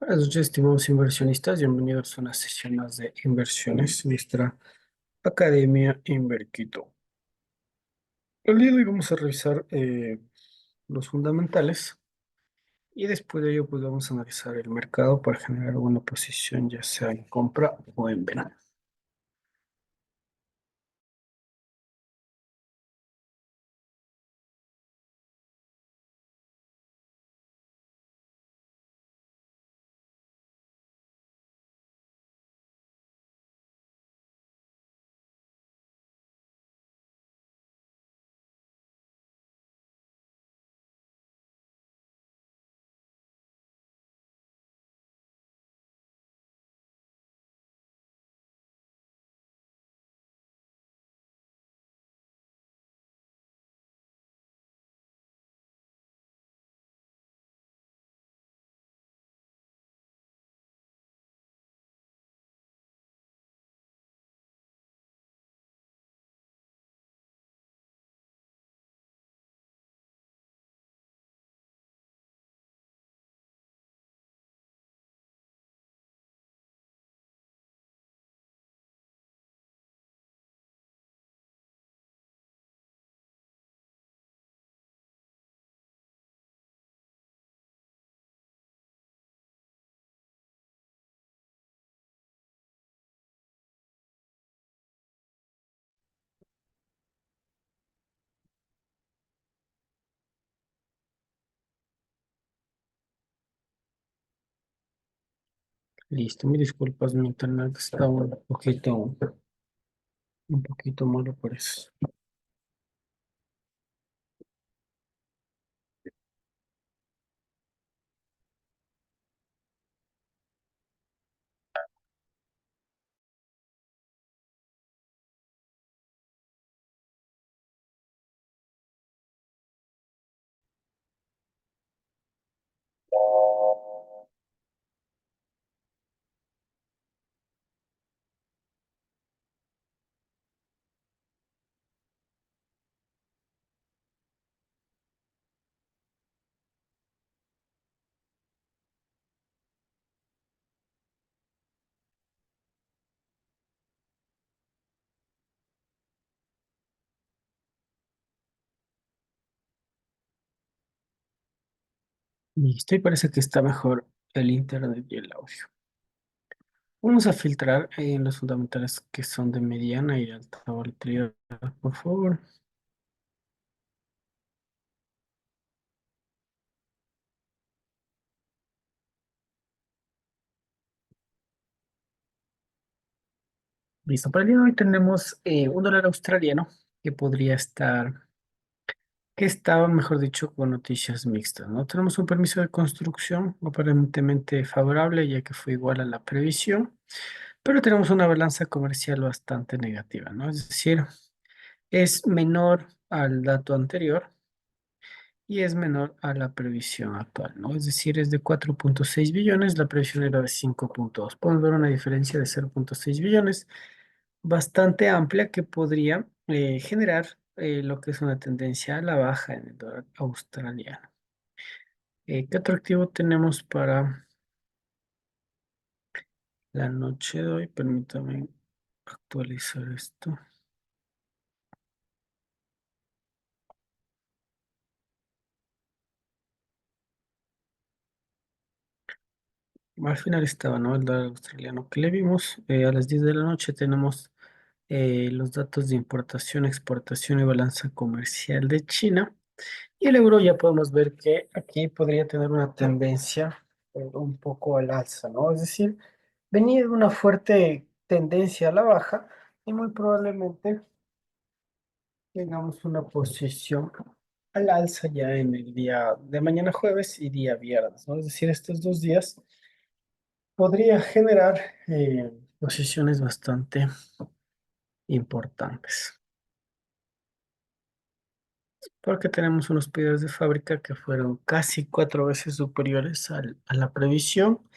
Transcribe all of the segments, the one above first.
Buenas noches, estimados inversionistas. Bienvenidos a una sesión más de inversiones, nuestra Academia Inverquito. El día de hoy vamos a revisar los fundamentales y después de ello pues vamos a analizar el mercado para generar alguna posición, ya sea en compra o en venta. Listo, mis disculpas, mi internet está un poquito malo por eso. Listo, y parece que está mejor el internet y el audio. Vamos a filtrar en los fundamentales que son de mediana y alta volatilidad, por favor. Listo, para el día de hoy tenemos un dólar australiano que podría estar, que estaba, mejor dicho, con noticias mixtas, ¿no? Tenemos un permiso de construcción aparentemente favorable, ya que fue igual a la previsión, pero tenemos una balanza comercial bastante negativa, ¿no? Es decir, es menor al dato anterior y es menor a la previsión actual, ¿no? Es decir, es de 4,6 billones, la previsión era de 5,2. Podemos ver una diferencia de 0,6 billones bastante amplia que podría generar lo que es una tendencia a la baja en el dólar australiano. ¿Qué otro activo tenemos para la noche de hoy? Permítame actualizar esto. Al final estaba, ¿no? El dólar australiano que le vimos. A las 10 de la noche tenemos los datos de importación, exportación y balanza comercial de China. Y el euro ya podemos ver que aquí podría tener una tendencia un poco al alza, ¿no? Es decir, venía de una fuerte tendencia a la baja y muy probablemente tengamos una posición al alza ya en el día de mañana jueves y día viernes, ¿no? Es decir, estos 2 días podría generar posiciones bastante importantes, porque tenemos unos pedidos de fábrica que fueron casi 4 veces superiores a la previsión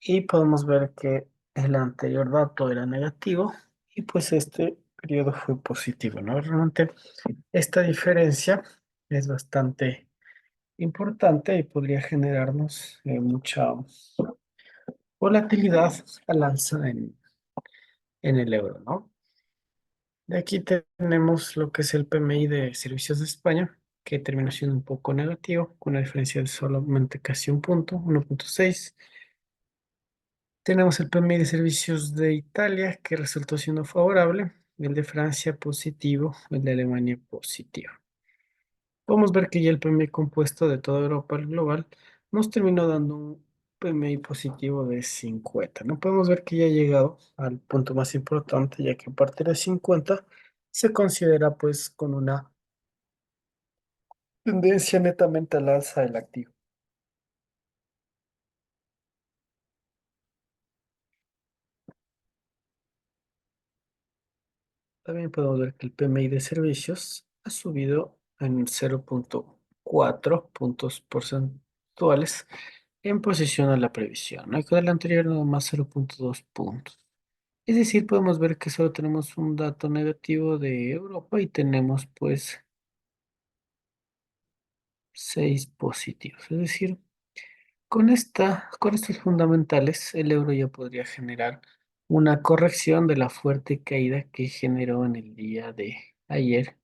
y podemos ver que el anterior dato era negativo y pues este periodo fue positivo, ¿no? Realmente esta diferencia es bastante importante y podría generarnos mucha volatilidad al alza en el euro, ¿no? De aquí tenemos lo que es el PMI de Servicios de España, que terminó siendo un poco negativo, con una diferencia de solamente casi un punto, 1,6. Tenemos el PMI de Servicios de Italia, que resultó siendo favorable, el de Francia positivo, el de Alemania positivo. Podemos ver que ya el PMI compuesto de toda Europa, el global, nos terminó dando un PMI positivo de 50. No podemos ver que ya ha llegado al punto más importante, ya que a partir de 50 se considera pues con una tendencia netamente al alza del activo. También podemos ver que el PMI de servicios ha subido en 0,4 puntos porcentuales en posición a la previsión, ¿no? Y con el anterior nada más 0,2 puntos. Es decir, podemos ver que solo tenemos un dato negativo de Europa y tenemos pues 6 positivos. Es decir, con estos fundamentales, el euro ya podría generar una corrección de la fuerte caída que generó en el día de ayer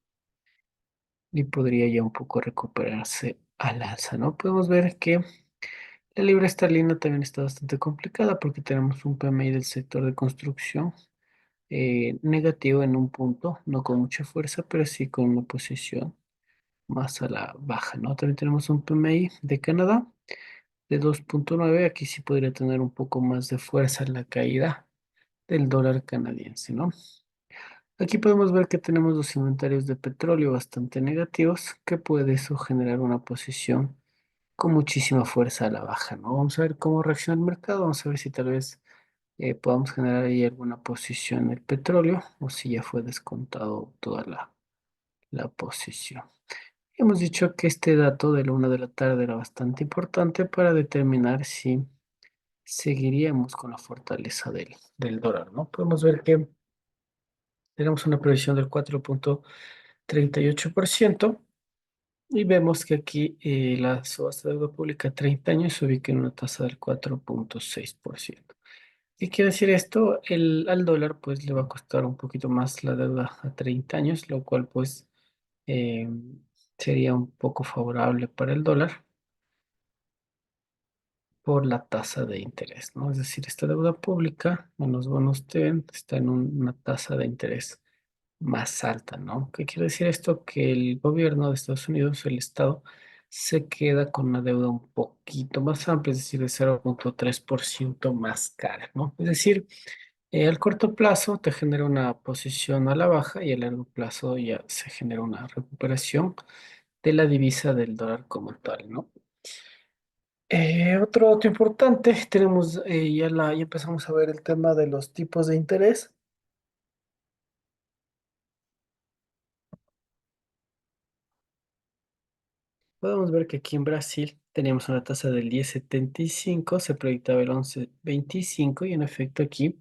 y podría ya un poco recuperarse al alza, ¿no? Podemos ver que la libra esterlina también está bastante complicada porque tenemos un PMI del sector de construcción negativo en un punto, no con mucha fuerza, pero sí con una posición más a la baja, ¿no? También tenemos un PMI de Canadá de 2,9. Aquí sí podría tener un poco más de fuerza en la caída del dólar canadiense, ¿no? Aquí podemos ver que tenemos los inventarios de petróleo bastante negativos, que puede eso generar una posición con muchísima fuerza a la baja, ¿no? Vamos a ver cómo reacciona el mercado, vamos a ver si tal vez podamos generar ahí alguna posición en el petróleo o si ya fue descontado toda la posición. Hemos dicho que este dato de la 1 de la tarde era bastante importante para determinar si seguiríamos con la fortaleza del dólar, ¿no? Podemos ver que tenemos una previsión del 4,38% y vemos que aquí la subasta de deuda pública a 30 años se ubica en una tasa del 4,6%. ¿Qué quiere decir esto? Al dólar pues le va a costar un poquito más la deuda a 30 años, lo cual pues eh, sería un poco favorable para el dólar por la tasa de interés, ¿no? Es decir, esta deuda pública en los bonos TEN está en una tasa de interés más alta, ¿no? ¿Qué quiere decir esto? Que el gobierno de Estados Unidos, el Estado, se queda con una deuda un poquito más amplia, es decir, de 0,3% más cara, ¿no? Es decir, al corto plazo te genera una posición a la baja y a largo plazo ya se genera una recuperación de la divisa del dólar como tal, ¿no? Otro dato importante, tenemos ya empezamos a ver el tema de los tipos de interés. Podemos ver que aquí en Brasil teníamos una tasa del 10,75, se proyectaba el 11,25 y en efecto aquí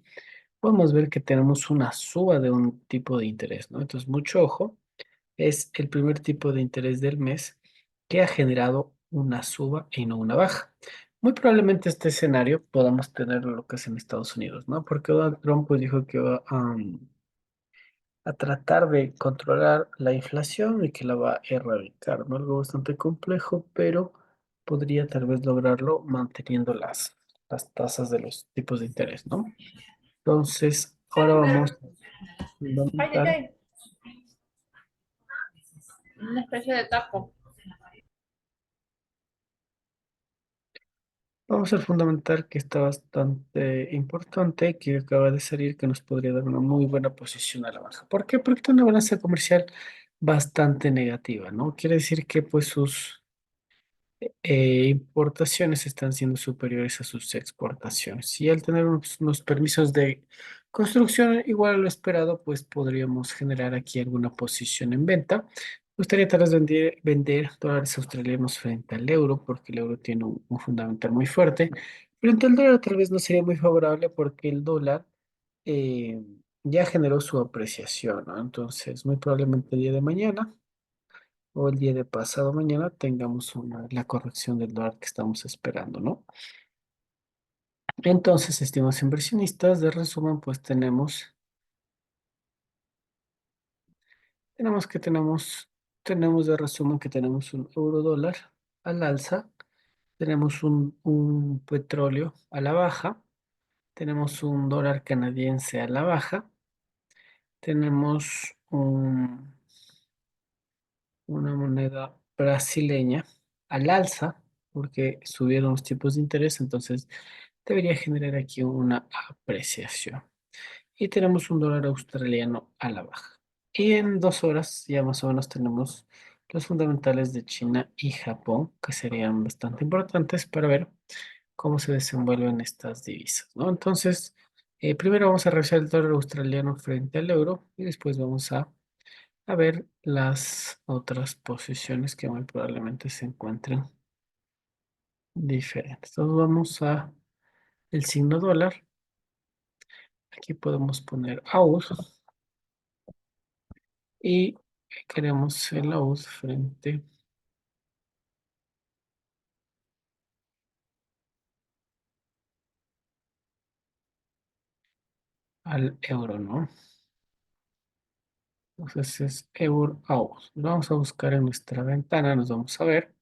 podemos ver que tenemos una suba de un tipo de interés, ¿no? Entonces, mucho ojo, es el primer tipo de interés del mes que ha generado una suba y no una baja. Muy probablemente este escenario podamos tener lo que es en Estados Unidos, ¿no? Porque Donald Trump pues, dijo que va a tratar de controlar la inflación y que la va a erradicar, ¿no? Algo bastante complejo, pero podría tal vez lograrlo manteniendo las tasas de los tipos de interés, ¿no? Entonces, ahora vamos a Ay, ay, fundamental. ay, una especie de taco. Vamos al fundamental que está bastante importante, que acaba de salir, que nos podría dar una muy buena posición a la baja. ¿Por qué? Porque tiene una balanza comercial bastante negativa, ¿no? Quiere decir que pues sus importaciones están siendo superiores a sus exportaciones. Y al tener unos permisos de construcción igual a lo esperado, pues podríamos generar aquí alguna posición en venta. Me gustaría tal vez vender dólares australianos frente al euro, porque el euro tiene un fundamental muy fuerte. Frente al dólar tal vez no sería muy favorable porque el dólar eh, ya generó su apreciación, ¿no? Entonces, muy probablemente el día de mañana o el día de pasado mañana tengamos la corrección del dólar que estamos esperando, ¿no? Entonces, estimados inversionistas, de resumen, pues tenemos de resumen que tenemos un euro dólar al alza, tenemos un petróleo a la baja, tenemos un dólar canadiense a la baja, tenemos una moneda brasileña al alza, porque subieron los tipos de interés, entonces debería generar aquí una apreciación. Y tenemos un dólar australiano a la baja. Y en 2 horas ya más o menos tenemos los fundamentales de China y Japón, que serían bastante importantes para ver cómo se desenvuelven estas divisas, ¿no? Entonces, primero vamos a revisar el dólar australiano frente al euro y después vamos a ver las otras posiciones que muy probablemente se encuentren diferentes. Entonces vamos a el signo dólar. Aquí podemos poner AUD y queremos el AUD frente al euro, ¿no? Entonces es euro AUD. Lo vamos a buscar en nuestra ventana, nos vamos a ver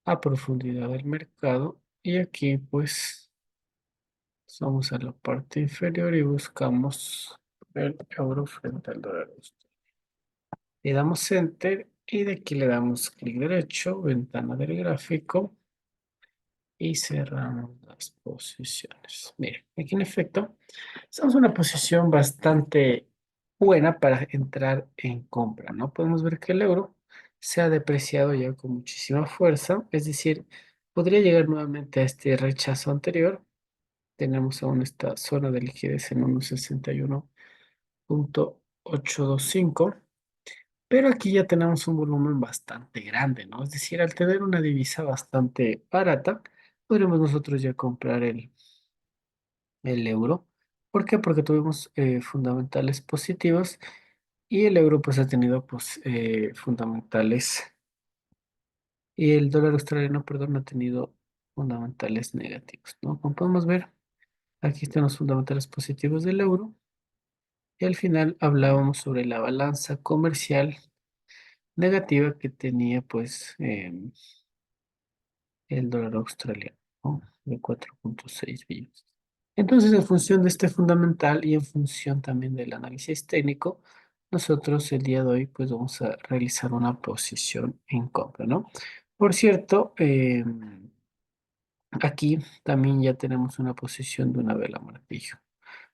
a profundidad del mercado y aquí pues vamos a la parte inferior y buscamos el euro frente al dólar. Le damos Enter y de aquí le damos clic derecho, ventana del gráfico y cerramos las posiciones. Miren, aquí en efecto, estamos en una posición bastante buena para entrar en compra, ¿no? Podemos ver que el euro se ha depreciado ya con muchísima fuerza, es decir, podría llegar nuevamente a este rechazo anterior. Tenemos aún esta zona de liquidez en 1,61.825. Pero aquí ya tenemos un volumen bastante grande, ¿no? Es decir, al tener una divisa bastante barata, podremos nosotros ya comprar el euro. ¿Por qué? Porque tuvimos fundamentales positivos y el euro pues ha tenido pues fundamentales y el dólar australiano, perdón, ha tenido fundamentales negativos, ¿no? Como podemos ver, aquí están los fundamentales positivos del euro y al final hablábamos sobre la balanza comercial negativa que tenía pues el dólar australiano, ¿no? De 4,6 billones. Entonces, en función de este fundamental y en función también del análisis técnico, nosotros el día de hoy pues vamos a realizar una posición en compra, ¿no? Por cierto, aquí también ya tenemos una posición de una vela martillo.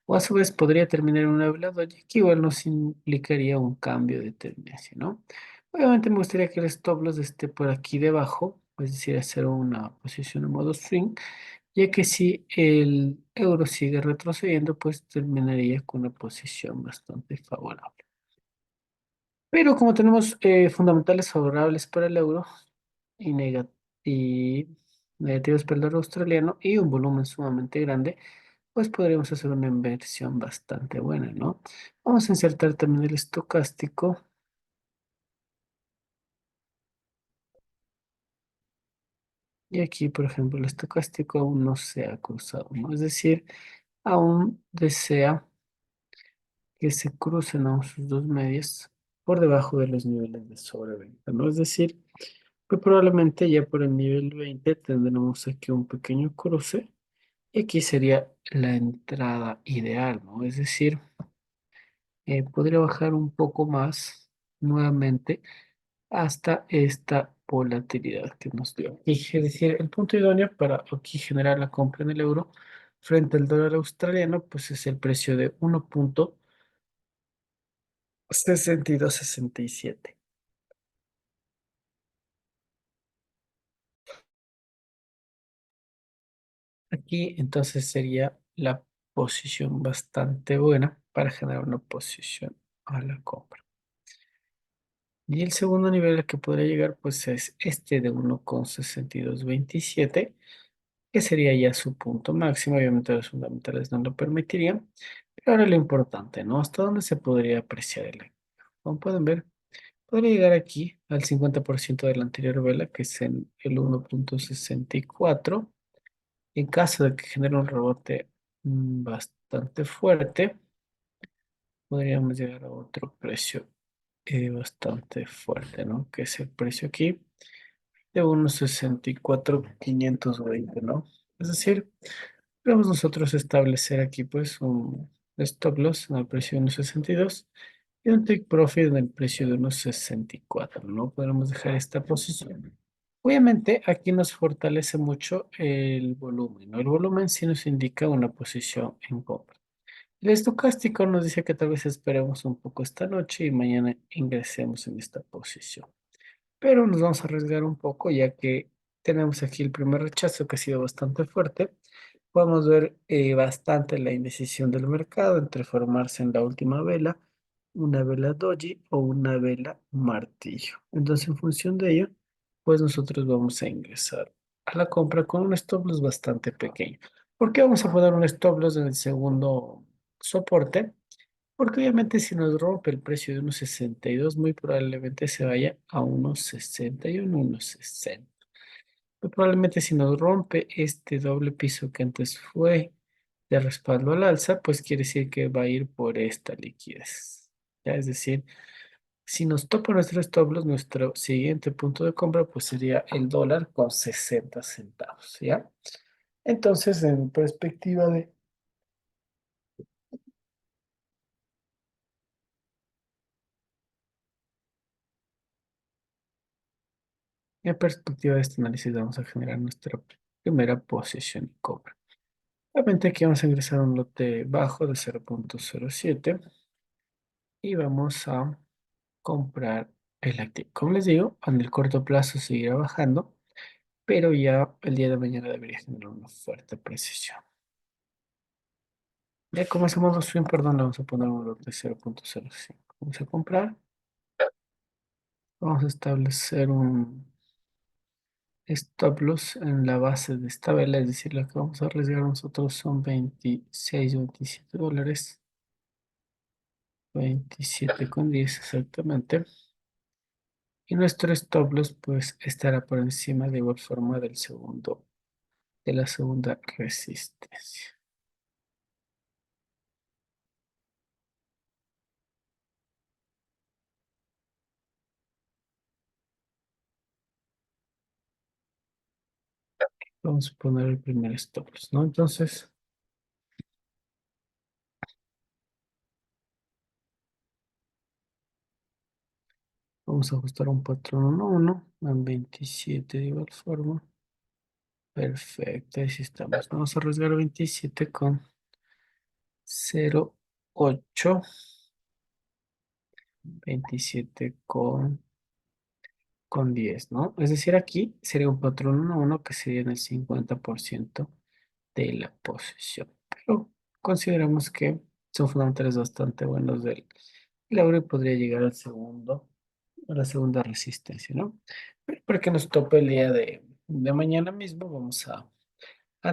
O a su vez podría terminar en una vela doji, que igual nos implicaría un cambio de tendencia, ¿no? Obviamente me gustaría que el stop loss esté por aquí debajo, es decir, hacer una posición en modo swing, ya que si el euro sigue retrocediendo, pues terminaría con una posición bastante favorable. Pero como tenemos fundamentales favorables para el euro y, y negativos para el dólar australiano y un volumen sumamente grande, pues podríamos hacer una inversión bastante buena, ¿no? Vamos a insertar también el estocástico y aquí, por ejemplo, el estocástico aún no se ha cruzado, ¿no? Es decir, aún desea que se crucen aún sus dos medias por debajo de los niveles de sobreventa, ¿no? Es decir, que probablemente ya por el nivel 20 tendremos aquí un pequeño cruce y aquí sería la entrada ideal, ¿no? Es decir, podría bajar un poco más nuevamente hasta esta volatilidad que nos dio. Y es decir, el punto idóneo para aquí generar la compra en el euro frente al dólar australiano, pues es el precio de 1,6267. Aquí entonces sería la posición bastante buena para generar una posición a la compra. Y el segundo nivel al que podría llegar pues es este de 1,6227, que sería ya su punto máximo. Obviamente los fundamentales no lo permitirían. Pero ahora lo importante, ¿no? ¿Hasta dónde se podría apreciar el activo? Como pueden ver, podría llegar aquí al 50% de la anterior vela, que es en el 1.64. En caso de que genere un rebote bastante fuerte, podríamos llegar a otro precio bastante fuerte, ¿no? Que es el precio aquí de unos 64.520, ¿no? Es decir, podemos nosotros establecer aquí pues un stop loss en el precio de unos 62 y un take profit en el precio de unos 64, ¿no? Podemos dejar esta posición. Obviamente aquí nos fortalece mucho el volumen, ¿no? El volumen sí nos indica una posición en compra. El estocástico nos dice que tal vez esperemos un poco esta noche y mañana ingresemos en esta posición. Pero nos vamos a arriesgar un poco ya que tenemos aquí el primer rechazo que ha sido bastante fuerte. Podemos ver bastante la indecisión del mercado entre formarse en la última vela, una vela doji o una vela martillo. Entonces, en función de ello, pues nosotros vamos a ingresar a la compra con un stop loss bastante pequeño. ¿Por qué vamos a poner un stop loss en el segundo soporte? Porque obviamente si nos rompe el precio de unos 62, muy probablemente se vaya a unos 61, unos 60. Muy probablemente si nos rompe este doble piso que antes fue de respaldo al alza, pues quiere decir que va a ir por esta liquidez. ¿Ya? Es decir, si nos topa nuestro stop loss, nuestro siguiente punto de compra pues sería el dólar con 60 centavos, ¿ya? Entonces, en perspectiva de este análisis, vamos a generar nuestra primera posición de compra. Obviamente aquí vamos a ingresar un lote bajo de 0.07 y vamos a comprar el activo. Como les digo, en el corto plazo seguirá bajando, pero ya el día de mañana debería generar una fuerte precisión. Ya como hacemos los swing, perdón, le vamos a poner un lote de 0.05. Vamos a comprar, vamos a establecer un stop loss en la base de esta vela, es decir, lo que vamos a arriesgar nosotros son 26, $27, 27,10 exactamente. Y nuestro stop loss pues estará por encima de igual forma de la segunda resistencia. Vamos a poner el primer stop loss, ¿no? Entonces, vamos a ajustar un patrón 1-1 en 27 de igual forma. Perfecto, ahí sí estamos. Vamos a arriesgar 27 con 0,8, 27 con 10, ¿no? Es decir, aquí sería un patrón 1-1 que sería en el 50% de la posición. Pero consideramos que son fundamentales bastante buenos del euro y podría llegar a la segunda resistencia, ¿no? Pero para que nos tope el día de mañana mismo, vamos a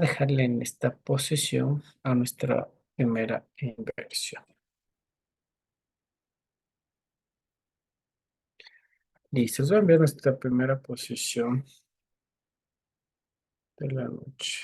dejarle en esta posición a nuestra primera inversión. Listo, os voy a enviar nuestra primera posición de la noche.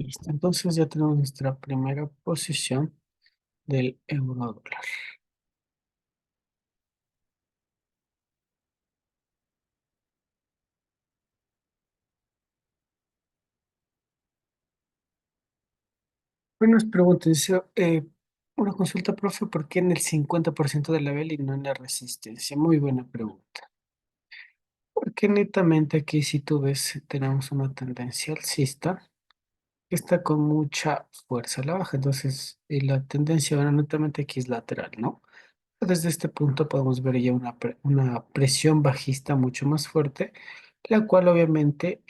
Listo, entonces ya tenemos nuestra primera posición del euro dólar. Bueno, nos pregunta, dice, una consulta, profe, ¿por qué en el 50% de la vela y no en la resistencia? Muy buena pregunta. Porque netamente aquí, si tú ves, tenemos una tendencia alcista que está con mucha fuerza a la baja. Entonces, la tendencia, bueno, netamente aquí es lateral, ¿no? Desde este punto podemos ver ya una presión bajista mucho más fuerte, la cual obviamente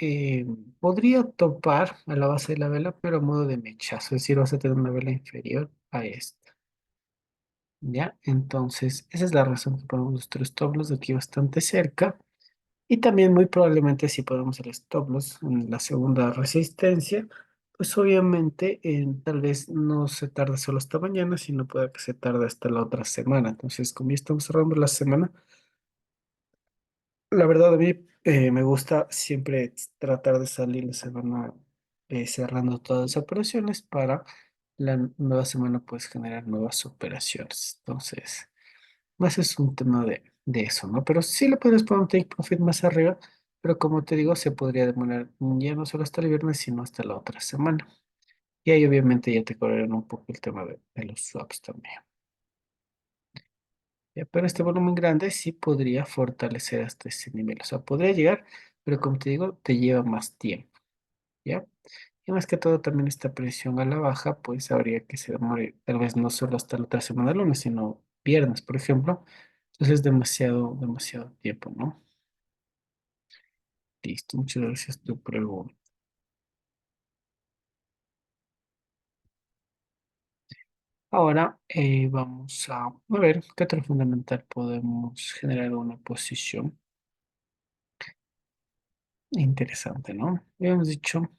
podría topar a la base de la vela, pero a modo de mechazo, es decir, vas a tener una vela inferior a esta, ¿ya? Entonces, esa es la razón que ponemos nuestro stop loss aquí bastante cerca. Y también muy probablemente si ponemos el stop loss en la segunda resistencia, pues obviamente tal vez no se tarde solo hasta mañana, sino puede que se tarde hasta la otra semana. Entonces, como ya estamos cerrando la semana, la verdad a mí me gusta siempre tratar de salir la semana cerrando todas las operaciones para la nueva semana pues generar nuevas operaciones. Entonces, más es un tema de eso, ¿no? Pero sí le puedes poner un take profit más arriba, pero como te digo, se podría demorar ya no solo hasta el viernes, sino hasta la otra semana. Y ahí obviamente ya te cobrarán un poco el tema de los swaps también. Ya, pero este volumen grande sí podría fortalecer hasta ese nivel. O sea, podría llegar, pero como te digo, te lleva más tiempo, ¿ya? Y más que todo también esta presión a la baja, pues habría que se demore tal vez no solo hasta la otra semana lunes, sino viernes, por ejemplo. Entonces es demasiado, demasiado tiempo, ¿no? Listo, muchas gracias tu pregunta. Ahora vamos a ver qué otro fundamental podemos generar una posición interesante, ¿no? Habíamos dicho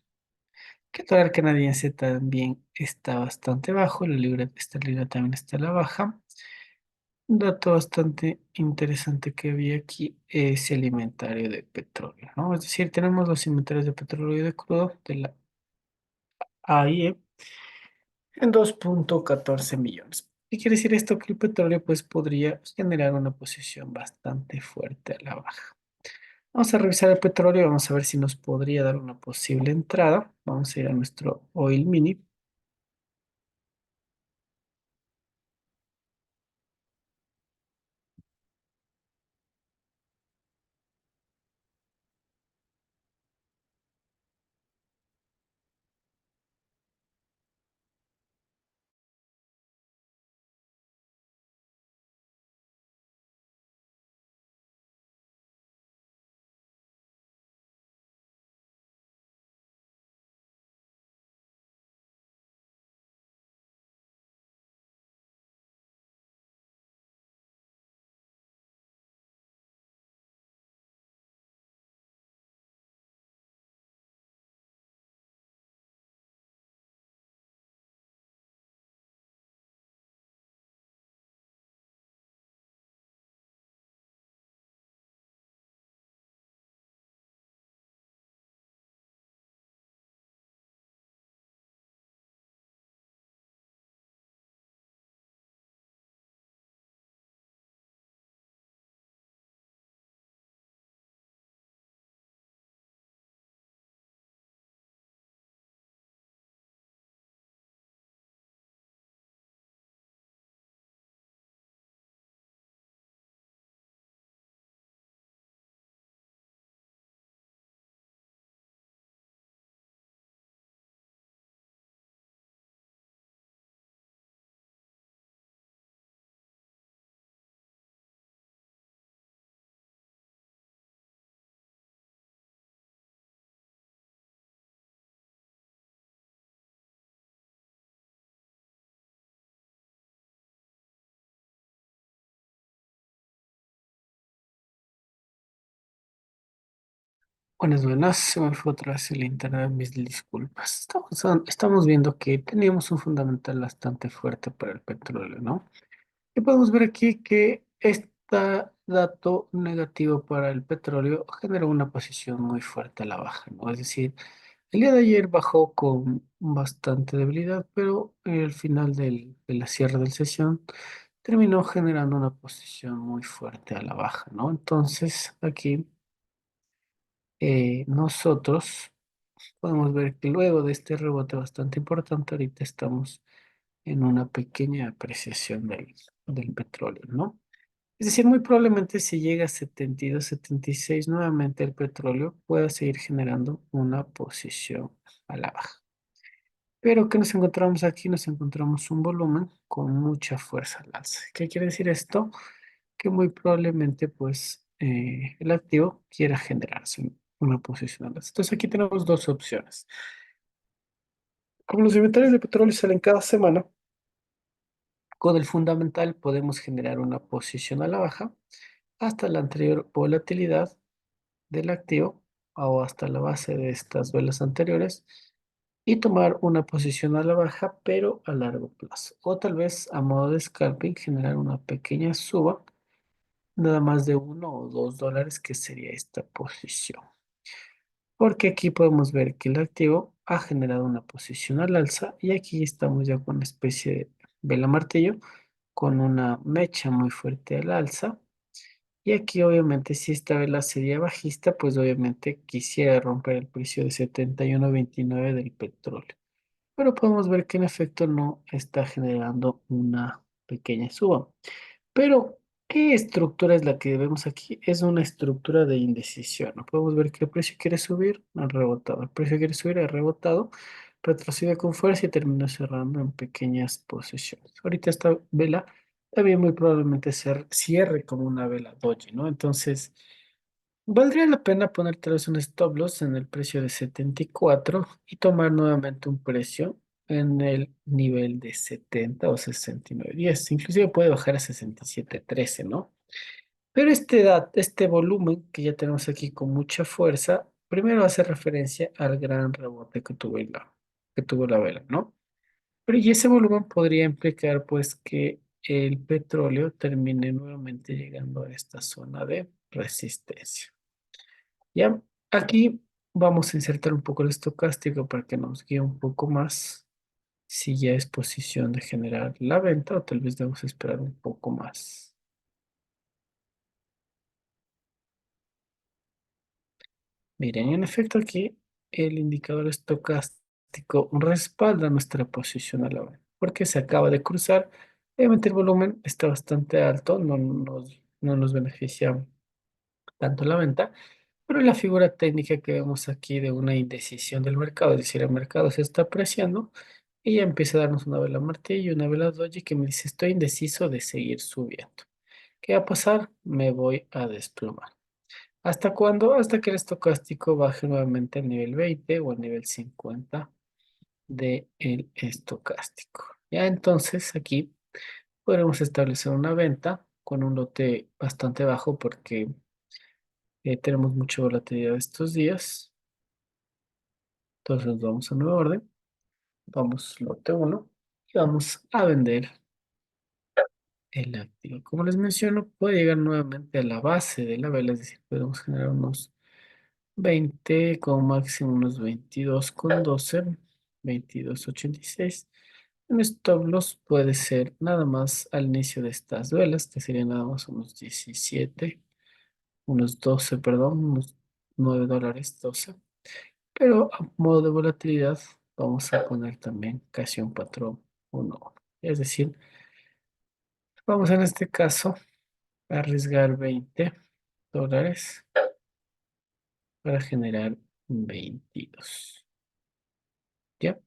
que el dólar canadiense también está bastante bajo, esta libra también está a la baja. Un dato bastante interesante que vi aquí es el inventario de petróleo, ¿no? Es decir, tenemos los inventarios de petróleo y de crudo de la AIE en 2,14 millones. ¿Qué quiere decir esto? Que el petróleo pues podría generar una posición bastante fuerte a la baja. Vamos a revisar el petróleo, vamos a ver si nos podría dar una posible entrada. Vamos a ir a nuestro Oil Mini. Buenas, buenas, se me fue otra vez el internet, mis disculpas. Estamos viendo que teníamos un fundamental bastante fuerte para el petróleo, ¿no? Y podemos ver aquí que este dato negativo para el petróleo generó una posición muy fuerte a la baja, ¿no? Es decir, El día de ayer bajó con bastante debilidad, pero al final de la cierre del sesión terminó generando una posición muy fuerte a la baja, ¿no? Entonces, aquí nosotros podemos ver que luego de este rebote bastante importante, ahorita estamos en una pequeña apreciación del petróleo, ¿no? Es decir, muy probablemente si llega a 72, 76 nuevamente el petróleo pueda seguir generando una posición a la baja. Pero ¿qué nos encontramos aquí? Nos encontramos un volumen con mucha fuerza al alza. ¿Qué quiere decir esto? Que muy probablemente pues el activo quiera generarse una posición al alza. Entonces aquí tenemos dos opciones. Como los inventarios de petróleo salen cada semana, con el fundamental podemos generar una posición a la baja hasta la anterior volatilidad del activo o hasta la base de estas velas anteriores y tomar una posición a la baja, pero a largo plazo. O tal vez a modo de scalping generar una pequeña suba, nada más de $1 o $2, que sería esta posición. Porque aquí podemos ver que el activo ha generado una posición al alza y aquí estamos ya con una especie de vela martillo con una mecha muy fuerte al alza. Y aquí obviamente si esta vela sería bajista, pues obviamente quisiera romper el precio de 71.29 del petróleo. Pero podemos ver que en efecto no está generando una pequeña suba. Pero, ¿qué estructura es la que vemos aquí? Es una estructura de indecisión, ¿no? Podemos ver que el precio quiere subir, ha rebotado. El precio quiere subir, ha rebotado, retrocede con fuerza y termina cerrando en pequeñas posiciones. Ahorita esta vela también muy probablemente cierre como una vela doji, ¿no? Entonces, valdría la pena poner tal vez un stop loss en el precio de 74 y tomar nuevamente un precio en el nivel de 70 o 69.10. Inclusive puede bajar a 67.13, ¿no? Pero este volumen que ya tenemos aquí con mucha fuerza, primero hace referencia al gran rebote que tuvo la vela, ¿no? Pero y ese volumen podría implicar pues que el petróleo termine nuevamente llegando a esta zona de resistencia. Ya, aquí vamos a insertar un poco el estocástico para que nos guíe un poco más si ya es posición de generar la venta o tal vez debemos esperar un poco más. Miren, en efecto aquí el indicador estocástico respalda nuestra posición a la venta porque se acaba de cruzar. Obviamente el volumen está bastante alto, no nos beneficia tanto la venta. Pero la figura técnica que vemos aquí de una indecisión del mercado, es decir, el mercado se está apreciando y ya empieza a darnos una vela martillo y una vela doji que me dice estoy indeciso de seguir subiendo. ¿Qué va a pasar? Me voy a desplomar. ¿Hasta cuándo? Hasta que el estocástico baje nuevamente al nivel 20 o al nivel 50 del estocástico. Ya entonces aquí podremos establecer una venta con un lote bastante bajo porque tenemos mucha volatilidad estos días. Entonces vamos a nueva orden, vamos lote uno y vamos a vender el activo. Como les menciono, puede llegar nuevamente a la base de la vela, es decir, podemos generar unos 20 como máximo unos 22,12, 22,86. Un stop loss puede ser nada más al inicio de estas velas, que serían nada más unos 17, unos 12, perdón, unos $9, 12. Pero a modo de volatilidad vamos a poner también casi un patrón 1. Es decir, vamos en este caso a arriesgar $20 para generar 22. ¿Ya?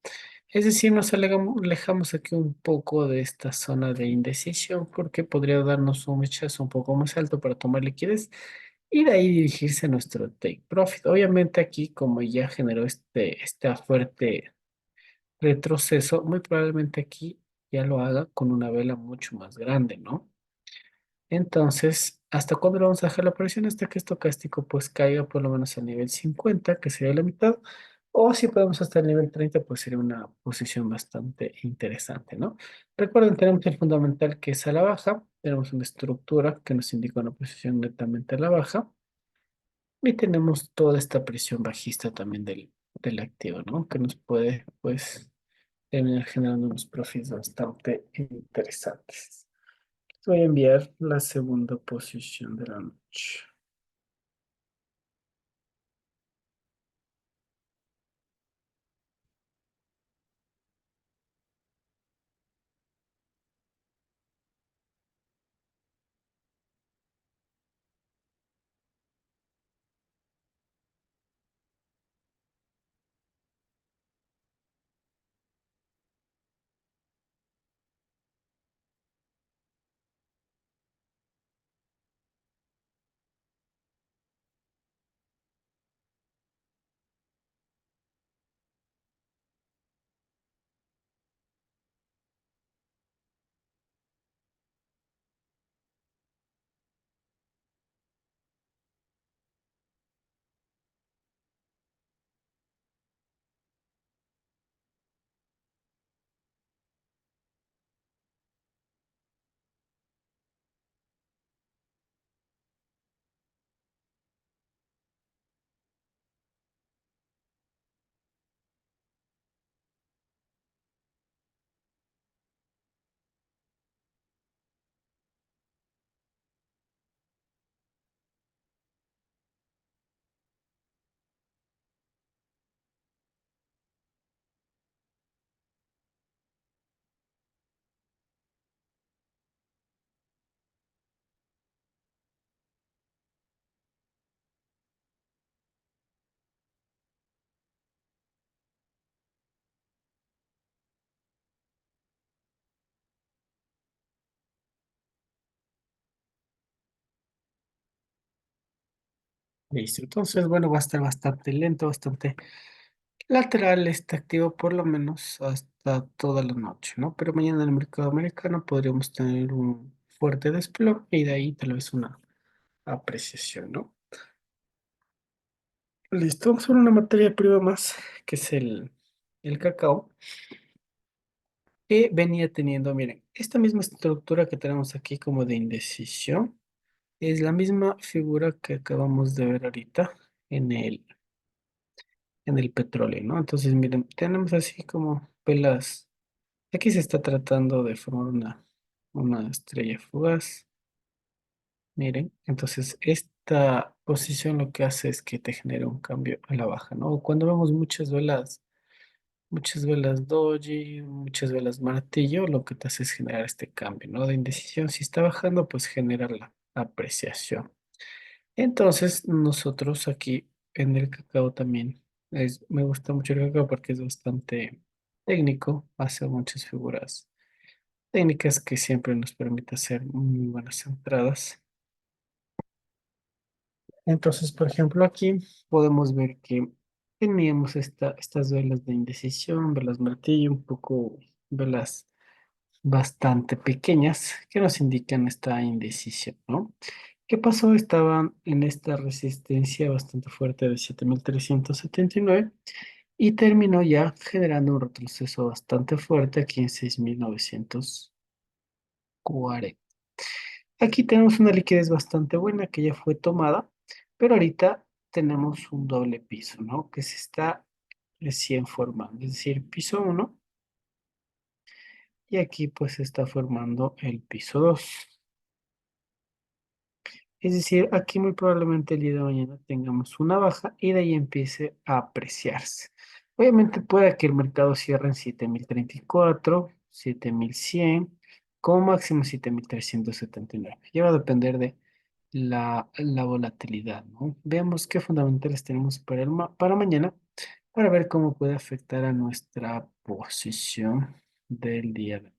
Es decir, nos alejamos aquí un poco de esta zona de indecisión porque podría darnos un rechazo un poco más alto para tomar liquidez y de ahí dirigirse a nuestro take profit. Obviamente aquí como ya generó esta fuerte retroceso, muy probablemente aquí ya lo haga con una vela mucho más grande, ¿no? Entonces, ¿hasta cuándo le vamos a dejar la presión? Hasta que estocástico pues caiga por lo menos al nivel 50, que sería la mitad, o si podemos hasta el nivel 30, pues sería una posición bastante interesante, ¿no? Recuerden, tenemos el fundamental que es a la baja, tenemos una estructura que nos indica una posición netamente a la baja, y tenemos toda esta presión bajista también del del activo, ¿no? Que nos puede, pues, terminar generando unos profits bastante interesantes. Voy a enviar la segunda posición de la noche. Listo. Entonces, bueno, va a estar bastante lento, bastante lateral este activo, por lo menos hasta toda la noche, ¿no? Pero mañana en el mercado americano podríamos tener un fuerte desplome y de ahí tal vez una apreciación, ¿no? Listo. Vamos a ver una materia prima más, que es el cacao, que venía teniendo, miren, esta misma estructura que tenemos aquí como de indecisión, es la misma figura que acabamos de ver ahorita en el petróleo, ¿no? Entonces, miren, tenemos así como velas. Aquí se está tratando de formar una estrella fugaz. Miren, entonces esta posición lo que hace es que te genera un cambio a la baja, ¿no? Cuando vemos muchas velas doji, muchas velas martillo, lo que te hace es generar este cambio, ¿no? De indecisión. Si está bajando, pues genera la apreciación. Entonces, nosotros aquí en el cacao también me gusta mucho el cacao porque es bastante técnico, hace muchas figuras técnicas que siempre nos permite hacer muy buenas entradas. Entonces, por ejemplo, aquí podemos ver que teníamos estas velas de indecisión, velas martillo, un poco velas bastante pequeñas que nos indican esta indecisión, ¿no? ¿Qué pasó? Estaban en esta resistencia bastante fuerte de 7.379 y terminó ya generando un retroceso bastante fuerte aquí en 6.940. Aquí tenemos una liquidez bastante buena que ya fue tomada, pero ahorita tenemos un doble piso, ¿no? Que se está recién formando, es decir, piso uno, y aquí pues se está formando el piso 2. Es decir, aquí muy probablemente el día de mañana tengamos una baja y de ahí empiece a apreciarse. Obviamente puede que el mercado cierre en 7.034, 7.100, como máximo 7.379. Ya va a depender de la volatilidad, ¿no? Veamos qué fundamentales tenemos para mañana para ver cómo puede afectar a nuestra posición del día de hoy.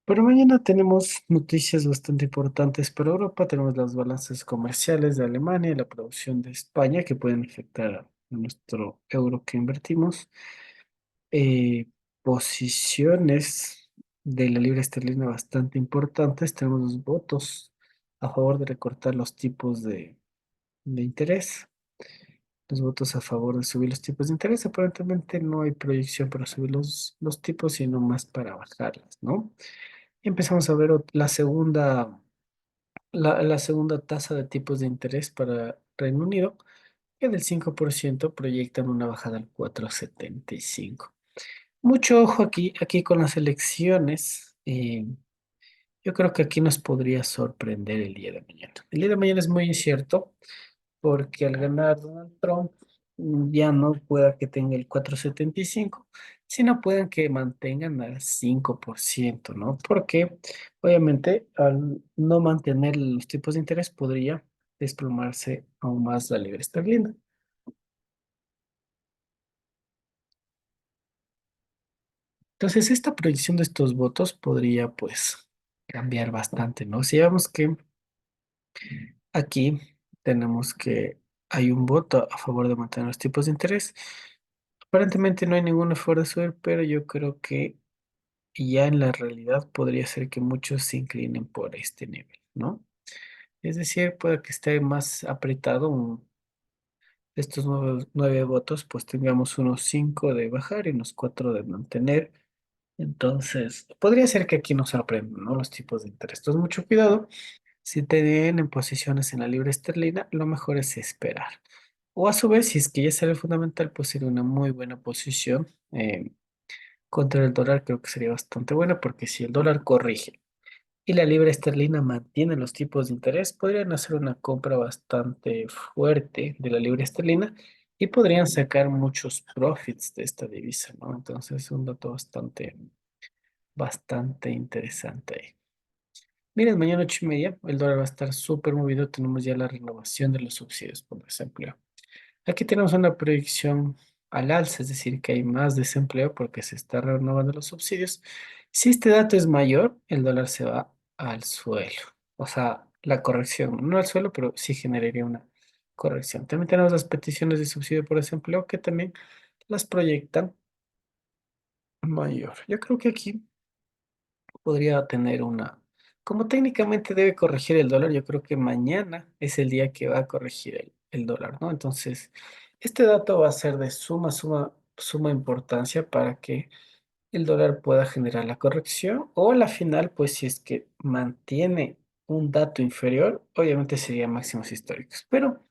Pero mañana tenemos noticias bastante importantes para Europa. Tenemos las balanzas comerciales de Alemania y la producción de España que pueden afectar a nuestro euro que invertimos. Eh, Posiciones de la libra esterlina bastante importantes. Tenemos los votos a favor de recortar los tipos de interés. Los votos a favor de subir los tipos de interés. Aparentemente no hay proyección para subir los tipos, sino más para bajarlas, ¿no? Empezamos a ver la segunda tasa de tipos de interés para Reino Unido. que del 5% proyectan una bajada al 4,75. Mucho ojo aquí con las elecciones. Yo creo que aquí nos podría sorprender el día de mañana. El día de mañana es muy incierto porque al ganar Donald Trump ya no pueda que tenga el 4,75, sino puedan que mantengan al 5%, ¿no? Porque obviamente al no mantener los tipos de interés podría desplomarse aún más la libra esterlina. Entonces, esta proyección de estos votos podría, pues, cambiar bastante, ¿no? Si vemos que aquí tenemos que hay un voto a favor de mantener los tipos de interés. Aparentemente no hay ningún esfuerzo de subir, pero yo creo que ya en la realidad podría ser que muchos se inclinen por este nivel, ¿no? Es decir, puede que esté más apretado de estos nueve votos, pues tengamos unos 5 de bajar y unos 4 de mantener. Entonces, podría ser que aquí nos sorprendan, ¿no? Los tipos de interés. Entonces, mucho cuidado. Si te den en posiciones en la libra esterlina, lo mejor es esperar. O a su vez, si es que ya sale el fundamental, pues sería una muy buena posición contra el dólar. Creo que sería bastante buena porque si el dólar corrige y la libra esterlina mantiene los tipos de interés, podrían hacer una compra bastante fuerte de la libra esterlina y podrían sacar muchos profits de esta divisa, ¿no? Entonces es un dato bastante interesante ahí. Miren, mañana 8:30, el dólar va a estar súper movido. Tenemos ya la renovación de los subsidios por desempleo. Aquí tenemos una proyección al alza, es decir, que hay más desempleo porque se está renovando los subsidios. Si este dato es mayor, el dólar se va al suelo. O sea, la corrección, no al suelo, pero sí generaría una corrección. También tenemos las peticiones de subsidio por desempleo que también las proyectan mayor. Yo creo que aquí podría tener como técnicamente debe corregir el dólar, yo creo que mañana es el día que va a corregir el dólar, ¿no? Entonces, este dato va a ser de suma importancia para que el dólar pueda generar la corrección o a la final, pues si es que mantiene un dato inferior, obviamente sería máximos históricos. Pero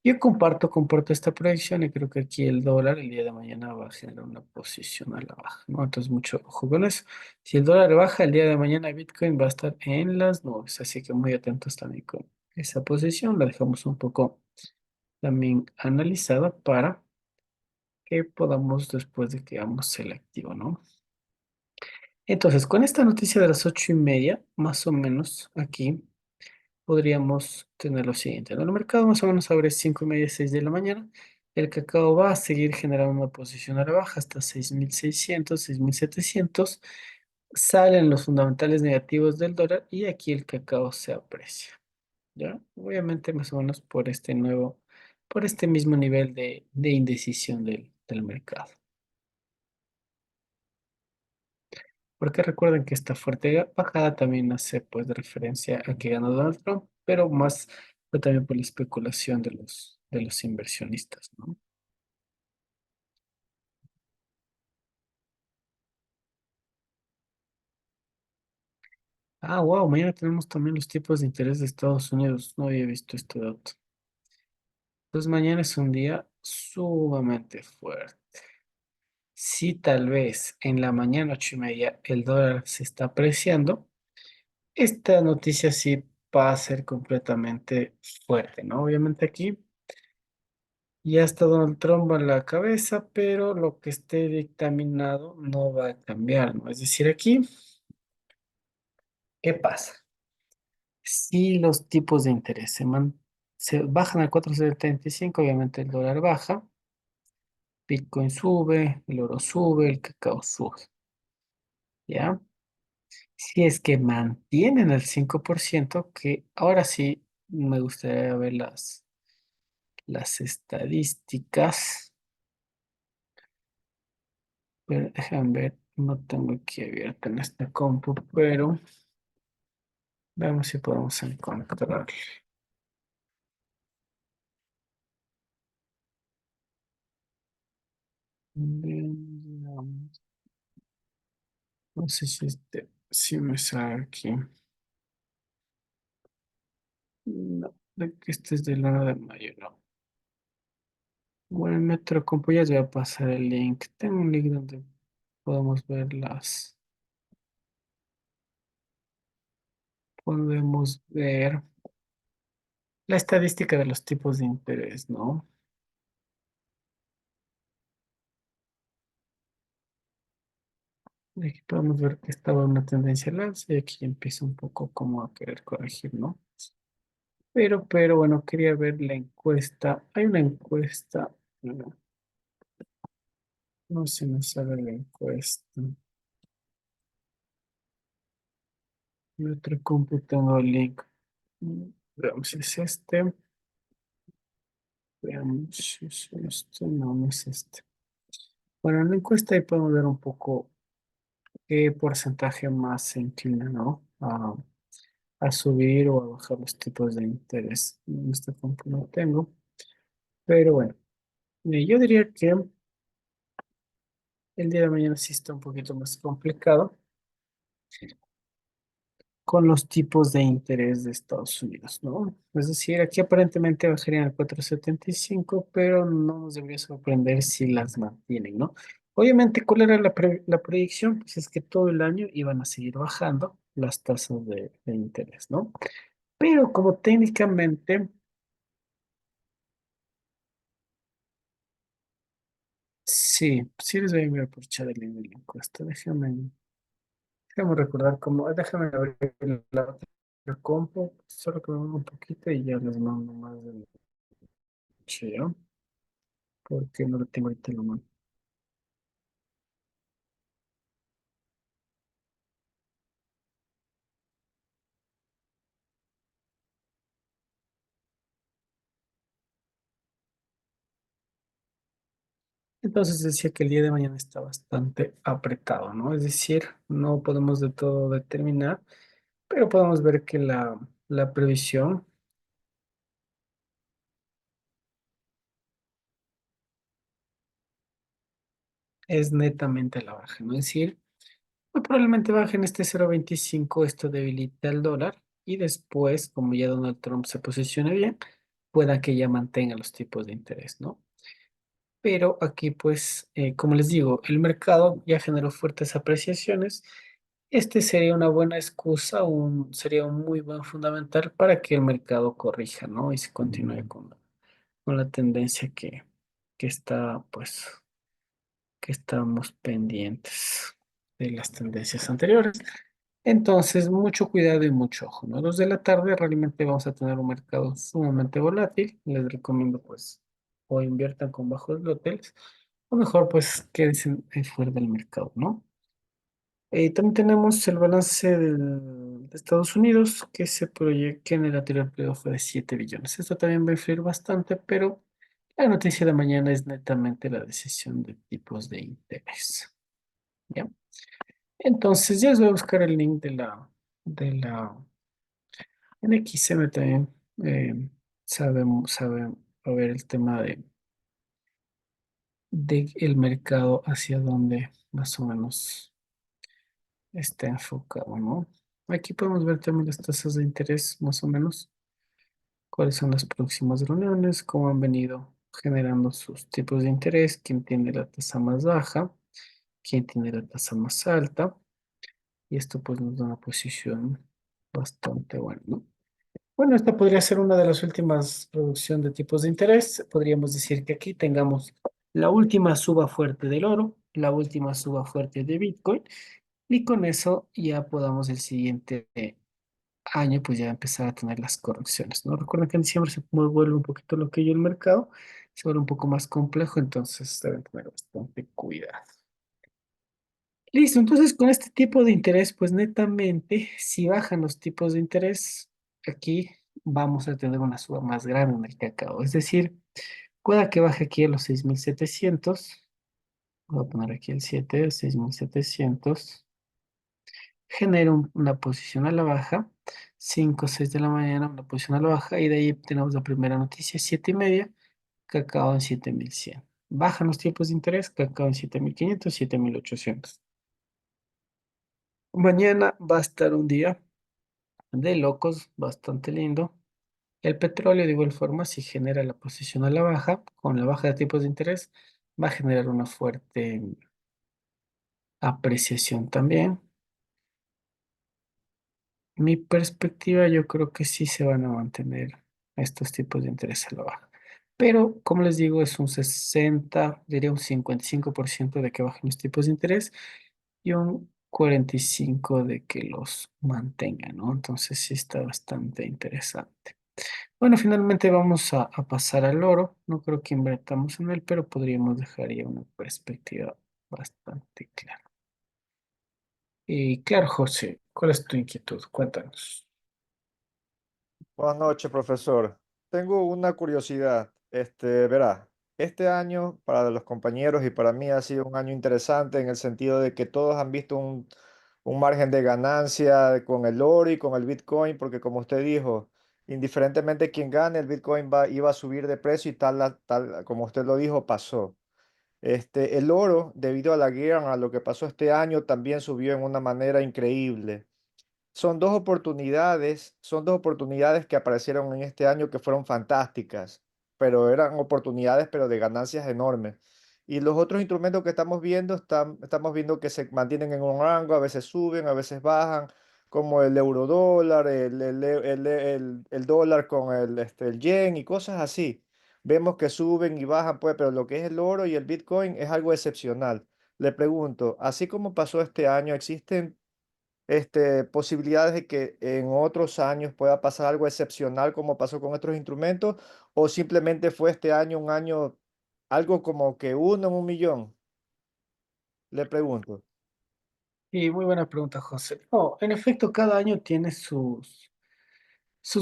yo comparto esta proyección y creo que aquí el dólar el día de mañana va a generar una posición a la baja, ¿no? Entonces, mucho ojo con eso. Si el dólar baja el día de mañana, Bitcoin va a estar en las nubes, así que muy atentos también con esa posición. La dejamos un poco también analizada para que podamos después de que hagamos el activo, ¿no? Entonces, con esta noticia de las 8:30, más o menos aquí podríamos tener lo siguiente, ¿no? El mercado más o menos abre 5:30, 6 de la mañana. El cacao va a seguir generando una posición a la baja hasta 6,600, 6,700. Salen los fundamentales negativos del dólar y aquí el cacao se aprecia, ¿ya? Obviamente más o menos por este mismo nivel de indecisión del mercado. Porque recuerden que esta fuerte bajada también hace pues de referencia a que ganó Donald Trump, pero más fue también por la especulación de los inversionistas, ¿no? Ah, wow, mañana tenemos también los tipos de interés de Estados Unidos. No había visto este dato. Entonces mañana es un día sumamente fuerte. Si tal vez en la mañana 8:30 el dólar se está apreciando, esta noticia sí va a ser completamente fuerte, ¿no? Obviamente aquí ya está Donald Trump a la cabeza, pero lo que esté dictaminado no va a cambiar, ¿no? Es decir, aquí, ¿qué pasa? Si los tipos de interés se bajan a 4,75, obviamente el dólar baja, Bitcoin sube, el oro sube, el cacao sube, ¿ya? Si es que mantienen el 5%, que ahora sí me gustaría ver las estadísticas, pero déjame ver, no tengo aquí abierto en esta compu, pero veamos si podemos encontrar. Veamos. No sé si me sale aquí. No, de que este es del 1 de mayo, no. Bueno, en Metrocompo ya les voy a pasar el link. Tengo un link donde podemos ver podemos ver la estadística de los tipos de interés, ¿no? Y aquí podemos ver que estaba en una tendencia al alza y aquí empieza un poco como a querer corregir, ¿no? Pero bueno, quería ver la encuesta. Hay una encuesta, no sé si me sale la encuesta. En otro compu tengo el link. Veamos si es este. Veamos si es este. No, no es este. Bueno, en la encuesta ahí podemos ver un poco qué porcentaje más se inclina, ¿no? A subir o a bajar los tipos de interés. En este compu no tengo. Pero bueno, yo diría que el día de mañana sí está un poquito más complicado con los tipos de interés de Estados Unidos, ¿no? Es decir, aquí aparentemente bajarían al 4,75, pero no nos debería sorprender si las mantienen, ¿no? Obviamente, ¿cuál era la proyección? Pues es que todo el año iban a seguir bajando las tasas de interés, ¿no? Pero como técnicamente, sí, sí les voy a enviar por chat el link de la encuesta. Déjame recordar cómo, déjame abrir la otra compu, solo que me mueva un poquito y ya les mando más del cheo, porque no lo tengo ahorita en la mano. Entonces decía que el día de mañana está bastante apretado, ¿no? Es decir, no podemos de todo determinar, pero podemos ver que la previsión es netamente a la baja, ¿no? Es decir, muy probablemente baje en este 0,25, esto debilita el dólar y después, como ya Donald Trump se posicione bien, pueda que ya mantenga los tipos de interés, ¿no? Pero aquí, pues, como les digo, el mercado ya generó fuertes apreciaciones. Este sería una buena excusa, sería un muy buen fundamental para que el mercado corrija, ¿no? Y se continúe con la tendencia que está, pues, que estamos pendientes de las tendencias anteriores. Entonces, mucho cuidado y mucho ojo, ¿no? 2 de la tarde realmente vamos a tener un mercado sumamente volátil. Les recomiendo, pues, o inviertan con bajos lotes, o mejor, pues, quédense fuera del mercado, ¿no? También tenemos el balance de Estados Unidos, que se proyecta que en el anterior periodo fue de 7 billones. Esto también va a influir bastante, pero la noticia de mañana es netamente la decisión de tipos de interés. ¿Ya? Entonces, ya les voy a buscar el link de la en XM también. Sabe a ver el tema de el mercado hacia dónde más o menos está enfocado, ¿no? Aquí podemos ver también las tasas de interés, más o menos, cuáles son las próximas reuniones, cómo han venido generando sus tipos de interés, quién tiene la tasa más baja, quién tiene la tasa más alta, y esto pues nos da una posición bastante buena, ¿no? Bueno, esta podría ser una de las últimas reducción de tipos de interés. Podríamos decir que aquí tengamos la última suba fuerte del oro, la última suba fuerte de Bitcoin, y con eso ya podamos el siguiente año pues ya empezar a tener las correcciones, ¿no? Recuerden que en diciembre se vuelve un poquito lo que yo el mercado, se vuelve un poco más complejo, entonces deben tener bastante cuidado. Listo, entonces con este tipo de interés, pues netamente, si bajan los tipos de interés, aquí vamos a tener una suba más grande en el cacao. Es decir, pueda que baje aquí a los 6,700. Voy a poner aquí el 7, 6,700. Genera una posición a la baja, 5 o 6 de la mañana, una posición a la baja, y de ahí tenemos la primera noticia, 7,5, cacao en 7,100. Bajan los tipos de interés, cacao en 7,500, 7,800. Mañana va a estar un día de locos, bastante lindo. El petróleo, de igual forma, si genera la posición a la baja, con la baja de tipos de interés, va a generar una fuerte apreciación también. Mi perspectiva, yo creo que sí se van a mantener estos tipos de interés a la baja. Pero, como les digo, es un 60, diría un 55% de que bajen los tipos de interés y un 45% de que los mantengan, ¿no? Entonces sí está bastante interesante. Bueno, finalmente vamos a pasar al oro. No creo que invertamos en él, pero podríamos dejar ya una perspectiva bastante clara. Y claro, José, ¿cuál es tu inquietud? Cuéntanos. Buenas noches, profesor. Tengo una curiosidad. Verá, este año para los compañeros y para mí ha sido un año interesante en el sentido de que todos han visto un margen de ganancia con el oro y con el Bitcoin, porque como usted dijo, indiferentemente quién gane, el Bitcoin iba a subir de precio y tal como usted lo dijo, pasó. El oro, debido a la guerra, a lo que pasó este año, también subió en una manera increíble. Son dos oportunidades que aparecieron en este año que fueron fantásticas, pero eran oportunidades, pero de ganancias enormes. Y los otros instrumentos que estamos viendo, estamos viendo que se mantienen en un rango, a veces suben, a veces bajan, como el euro dólar, el dólar con el yen y cosas así. Vemos que suben y bajan, pues, pero lo que es el oro y el Bitcoin es algo excepcional. Le pregunto, así como pasó este año, ¿existen posibilidades de que en otros años pueda pasar algo excepcional como pasó con otros instrumentos, o simplemente fue este año un año, algo como que uno en un millón? Le pregunto. Y muy buena pregunta, José. No, en efecto, cada año tiene sus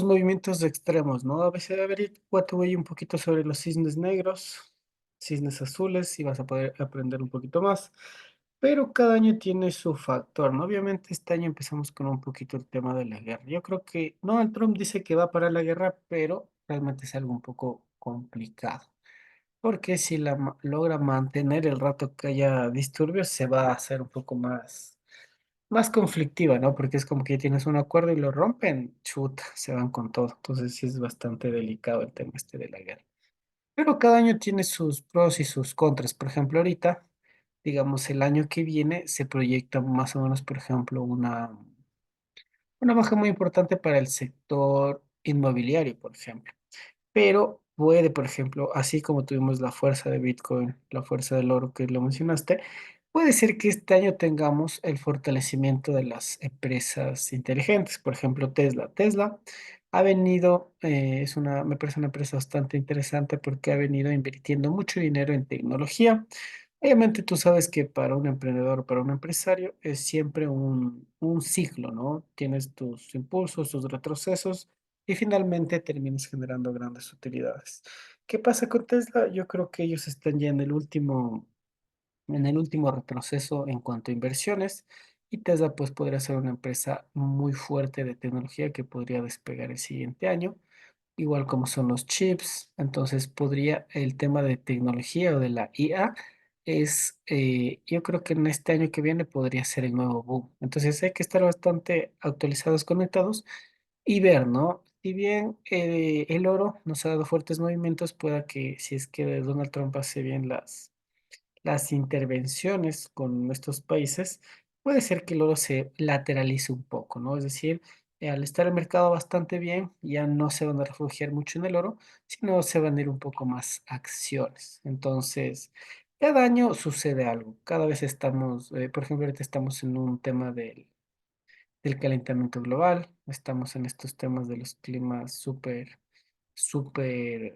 movimientos extremos, ¿no? A veces, a ver, te voy un poquito sobre los cisnes negros, cisnes azules, y vas a poder aprender un poquito más. Pero cada año tiene su factor, ¿no? Obviamente este año empezamos con un poquito el tema de la guerra. Yo creo que Donald Trump dice que va a parar la guerra, pero realmente es algo un poco complicado. Porque si logra mantener el rato que haya disturbios, se va a hacer un poco más conflictiva, ¿no? Porque es como que tienes un acuerdo y lo rompen, chuta, se van con todo. Entonces sí es bastante delicado el tema este de la guerra. Pero cada año tiene sus pros y sus contras. Por ejemplo, ahorita, digamos, el año que viene se proyecta más o menos, por ejemplo, una baja muy importante para el sector inmobiliario, por ejemplo. Pero puede, por ejemplo, así como tuvimos la fuerza de Bitcoin, la fuerza del oro que lo mencionaste, puede ser que este año tengamos el fortalecimiento de las empresas inteligentes, por ejemplo, Tesla. Tesla ha venido, me parece una empresa bastante interesante porque ha venido invirtiendo mucho dinero en tecnología. Obviamente tú sabes que para un emprendedor, para un empresario, es siempre un ciclo, ¿no? Tienes tus impulsos, tus retrocesos y finalmente terminas generando grandes utilidades. ¿Qué pasa con Tesla? Yo creo que ellos están ya en el último retroceso en cuanto a inversiones y Tesla pues podría ser una empresa muy fuerte de tecnología que podría despegar el siguiente año, igual como son los chips. Entonces podría el tema de tecnología o de la IA yo creo que en este año que viene podría ser el nuevo boom. Entonces hay que estar bastante actualizados, conectados y ver, ¿no? Si bien el oro nos ha dado fuertes movimientos, pueda que si es que Donald Trump hace bien las intervenciones con estos países, puede ser que el oro se lateralice un poco, ¿no? Es decir, al estar el mercado bastante bien, ya no se van a refugiar mucho en el oro, sino se van a ir un poco más acciones. Entonces, cada año sucede algo. Cada vez estamos, por ejemplo, ahorita estamos en un tema del calentamiento global, estamos en estos temas de los climas súper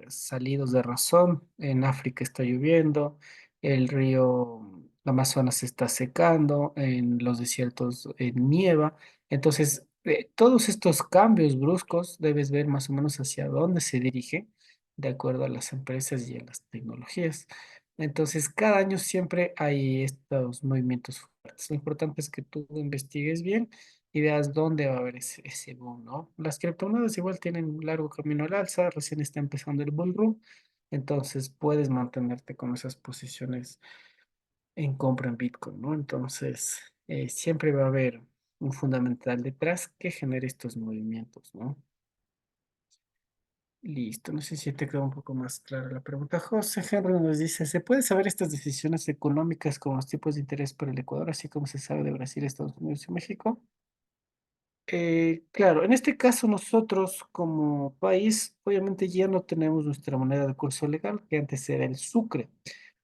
salidos de razón. En África está lloviendo, el río Amazonas se está secando, en los desiertos nieva. Entonces, todos estos cambios bruscos debes ver más o menos hacia dónde se dirige de acuerdo a las empresas y a las tecnologías. Entonces, cada año siempre hay estos movimientos fuertes. Lo importante es que tú investigues bien y veas dónde va a haber ese boom, ¿no? Las criptomonedas igual tienen un largo camino al alza, recién está empezando el bull run, entonces puedes mantenerte con esas posiciones en compra en Bitcoin, ¿no? Entonces, siempre va a haber un fundamental detrás que genere estos movimientos, ¿no? Listo, no sé si te quedó un poco más clara la pregunta. José Henry nos dice, ¿se puede saber estas decisiones económicas con los tipos de interés para el Ecuador, así como se sabe de Brasil, Estados Unidos y México? Claro, en este caso nosotros como país, obviamente ya no tenemos nuestra moneda de curso legal, que antes era el sucre.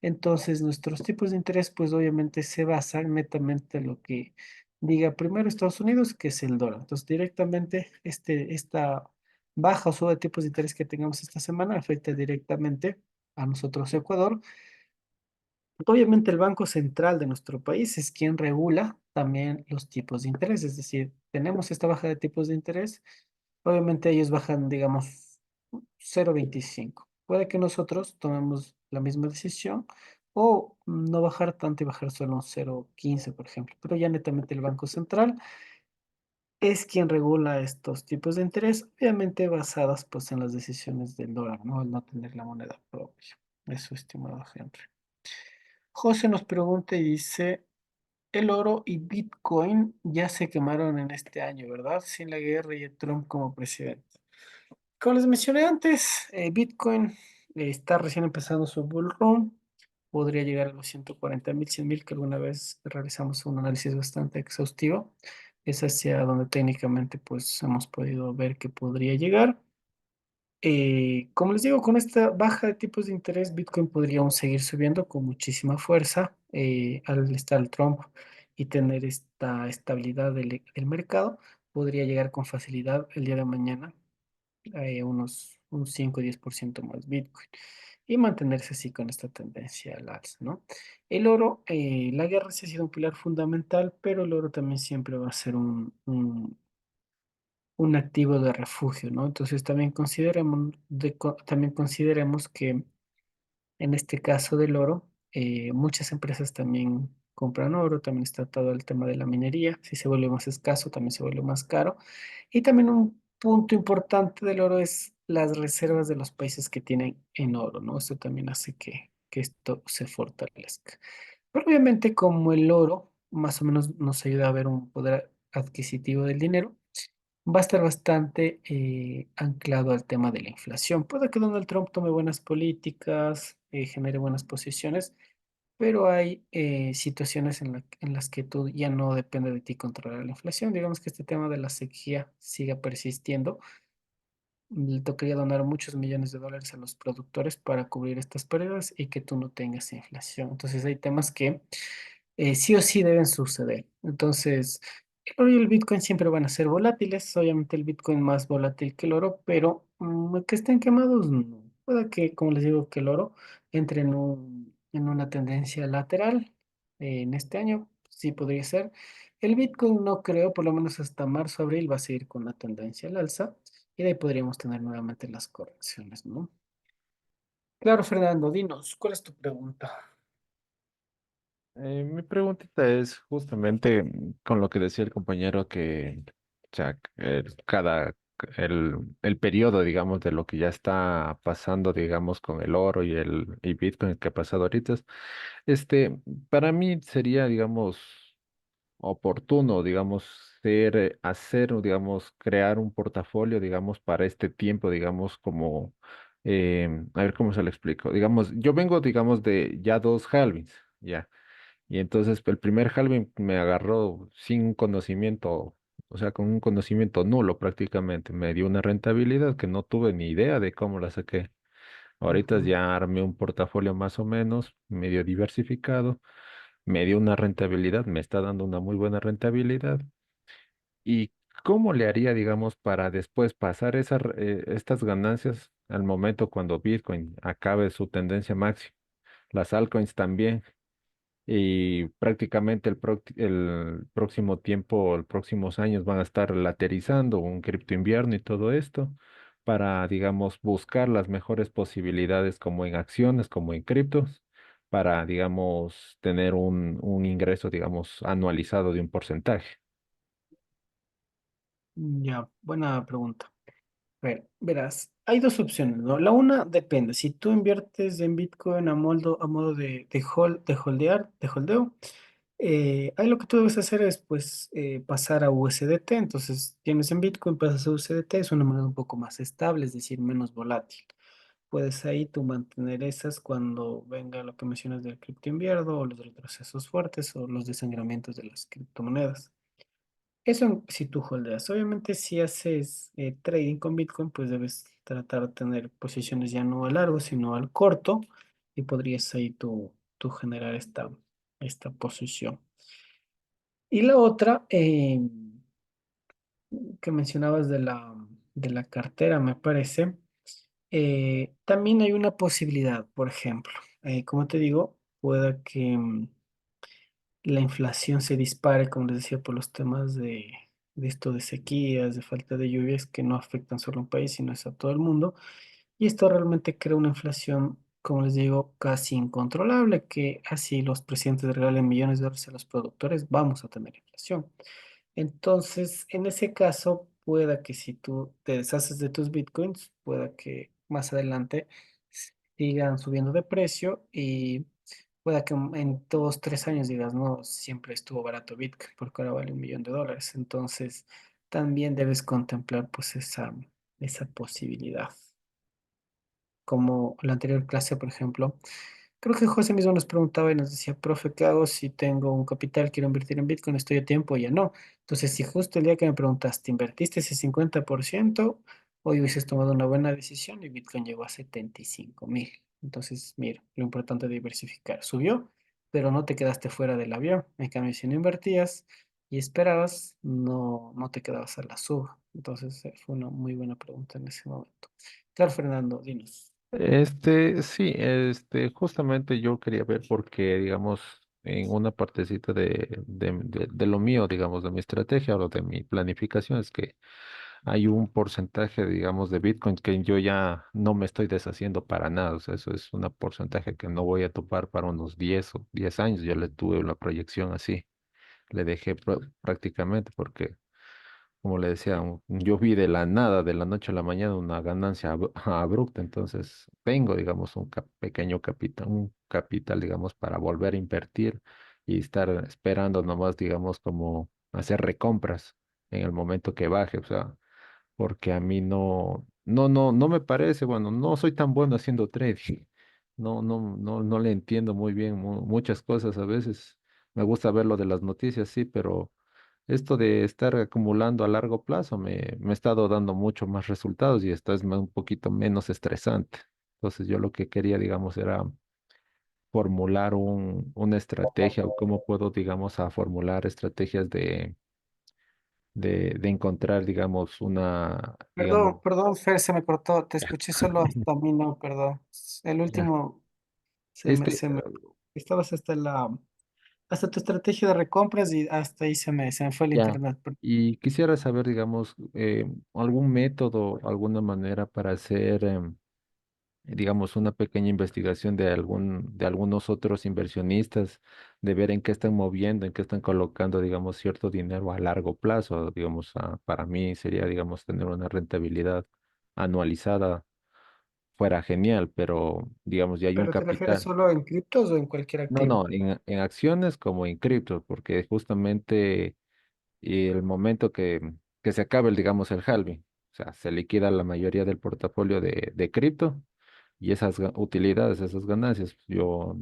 Entonces nuestros tipos de interés, pues obviamente se basan netamente en lo que diga primero Estados Unidos, que es el dólar. Entonces directamente esta baja o suba de tipos de interés que tengamos esta semana afecta directamente a nosotros Ecuador. Obviamente el Banco Central de nuestro país es quien regula también los tipos de interés, es decir, tenemos esta baja de tipos de interés, obviamente ellos bajan, digamos, 0,25. Puede que nosotros tomemos la misma decisión o no bajar tanto y bajar solo un 0,15, por ejemplo, pero ya netamente el Banco Central es quien regula estos tipos de interés, obviamente basadas pues en las decisiones del dólar, ¿no? El no tener la moneda propia. Eso, estimado Henry. José nos pregunta y dice, el oro y Bitcoin ya se quemaron en este año, ¿verdad? Sin la guerra y el Trump como presidente. Como les mencioné antes, Bitcoin está recién empezando su bull run. Podría llegar a los 140.000, 100.000, que alguna vez realizamos un análisis bastante exhaustivo. Es hacia donde técnicamente pues hemos podido ver que podría llegar. Como les digo, con esta baja de tipos de interés, Bitcoin podría aún seguir subiendo con muchísima fuerza al estar Trump y tener esta estabilidad del mercado. Podría llegar con facilidad el día de mañana unos un 5 o 10% más Bitcoin y mantenerse así con esta tendencia al alza, ¿no? El oro, la guerra sí ha sido un pilar fundamental, pero el oro también siempre va a ser un activo de refugio, ¿no? Entonces también consideremos que en este caso del oro, muchas empresas también compran oro, también está todo el tema de la minería, si se vuelve más escaso, también se vuelve más caro. Y también un punto importante del oro es las reservas de los países que tienen en oro, ¿no? Esto también hace que esto se fortalezca. Pero obviamente como el oro más o menos nos ayuda a ver un poder adquisitivo del dinero, va a estar bastante anclado al tema de la inflación. Puede que Donald Trump tome buenas políticas, genere buenas posiciones, pero hay situaciones en las que tú ya no depende de ti controlar la inflación. Digamos que este tema de la sequía siga persistiendo. Le tocaría donar muchos millones de dólares a los productores para cubrir estas pérdidas y que tú no tengas inflación. Entonces hay temas que sí o sí deben suceder. Entonces, el oro y el Bitcoin siempre van a ser volátiles. Obviamente el Bitcoin más volátil que el oro, pero que estén quemados, no. Puede que, como les digo, que el oro entre en una tendencia lateral en este año. Sí podría ser. El Bitcoin no creo, por lo menos hasta marzo, abril va a seguir con la tendencia al alza. Y de ahí podríamos tener nuevamente las correcciones, ¿no? Claro, Fernando, dinos, ¿cuál es tu pregunta? Mi preguntita es justamente con lo que decía el compañero que o sea, el periodo, digamos, de lo que ya está pasando, digamos, con el oro y Bitcoin que ha pasado ahorita, este, para mí sería, digamos, oportuno, digamos, hacer, digamos, crear un portafolio, digamos, para este tiempo, digamos, como, a ver cómo se lo explico. Digamos, yo vengo, digamos, de ya dos halvings, ya. Y entonces el primer halving me agarró sin conocimiento, o sea, con un conocimiento nulo prácticamente. Me dio una rentabilidad que no tuve ni idea de cómo la saqué. Ahorita Ujú. ya armé un portafolio más o menos medio diversificado. Me dio una rentabilidad, me está dando una muy buena rentabilidad. ¿Y cómo le haría, digamos, para después pasar estas ganancias al momento cuando Bitcoin acabe su tendencia máxima? Las altcoins también y prácticamente el próximo tiempo, los próximos años van a estar laterizando un cripto invierno y todo esto para, digamos, buscar las mejores posibilidades como en acciones, como en criptos, para, digamos, tener un ingreso, digamos, anualizado de un porcentaje. Ya, buena pregunta. A ver, verás, hay dos opciones, ¿no? La una depende. Si tú inviertes en Bitcoin a modo de holdeo, Ahí lo que tú debes hacer es pues pasar a USDT. Entonces tienes en Bitcoin, pasas a USDT, es una moneda un poco más estable, es decir, menos volátil. Puedes ahí tú mantener esas cuando venga lo que mencionas del cripto invierno o los retrocesos fuertes o los desangramientos de las criptomonedas. Si tú holdeas. Obviamente si haces trading con Bitcoin, pues debes tratar de tener posiciones ya no a largo, sino al corto y podrías ahí tú generar esta posición. Y la otra que mencionabas de la cartera, me parece, también hay una posibilidad, por ejemplo, como te digo, pueda que la inflación se dispare, como les decía, por los temas de esto de sequías, de falta de lluvias que no afectan solo a un país, sino es a todo el mundo. Y esto realmente crea una inflación, como les digo, casi incontrolable, que así los presidentes regalen millones de dólares a los productores, vamos a tener inflación. Entonces, en ese caso, pueda que si tú te deshaces de tus bitcoins, pueda que más adelante sigan subiendo de precio y pueda que en 2, 3 años digas, no, siempre estuvo barato Bitcoin porque ahora vale $1 millón. Entonces, también debes contemplar pues esa posibilidad. Como la anterior clase, por ejemplo. Creo que José mismo nos preguntaba y nos decía, profe, ¿qué hago si tengo un capital, quiero invertir en Bitcoin, estoy a tiempo o ya no? Entonces, si justo el día que me preguntaste, invertiste ese 50%, hoy hubieses tomado una buena decisión y Bitcoin llegó a 75.000. Entonces, mira, lo importante es diversificar. Subió, pero no te quedaste fuera del avión. En cambio, si no invertías y esperabas, no te quedabas a la suba. Entonces, fue una muy buena pregunta en ese momento. Claro, Fernando, dinos. Sí, justamente yo quería ver porque, digamos, en una partecita de lo mío, digamos, de mi estrategia o de mi planificación, es que hay un porcentaje, digamos, de Bitcoin que yo ya no me estoy deshaciendo para nada. O sea, eso es un porcentaje que no voy a topar para unos 10 o 10 años. Yo le tuve la proyección así, le dejé prácticamente porque como le decía, yo vi de la nada, de la noche a la mañana, una ganancia abrupta, entonces tengo, digamos, pequeño capital, un capital, digamos, para volver a invertir y estar esperando nomás, digamos, como hacer recompras en el momento que baje, o sea, porque a mí no me parece, bueno, no soy tan bueno haciendo trading, no le entiendo muy bien muchas cosas a veces, me gusta ver lo de las noticias, sí, pero esto de estar acumulando a largo plazo me ha estado dando mucho más resultados y esto es un poquito menos estresante. Entonces yo lo que quería, digamos, era formular una estrategia o cómo puedo, digamos, a formular estrategias de encontrar, digamos, digamos, Perdón, Fer, se me cortó. Te escuché solo hasta mí, no, perdón. El ya. último se me, Este, se me, estabas hasta tu estrategia de recompras y hasta ahí se me fue el ya. internet. Y quisiera saber, digamos, algún método, alguna manera para hacer digamos, una pequeña investigación de algunos otros inversionistas, de ver en qué están moviendo, en qué están colocando, digamos, cierto dinero a largo plazo. Digamos, para mí sería, digamos, tener una rentabilidad anualizada fuera genial, pero, digamos, ya hay un ¿Pero te refieres capital. solo en criptos o en cualquier No, activo? no, en acciones como en cripto, porque justamente el momento que se acabe, digamos, el halving, o sea, se liquida la mayoría del portafolio de cripto y esas utilidades, esas ganancias, yo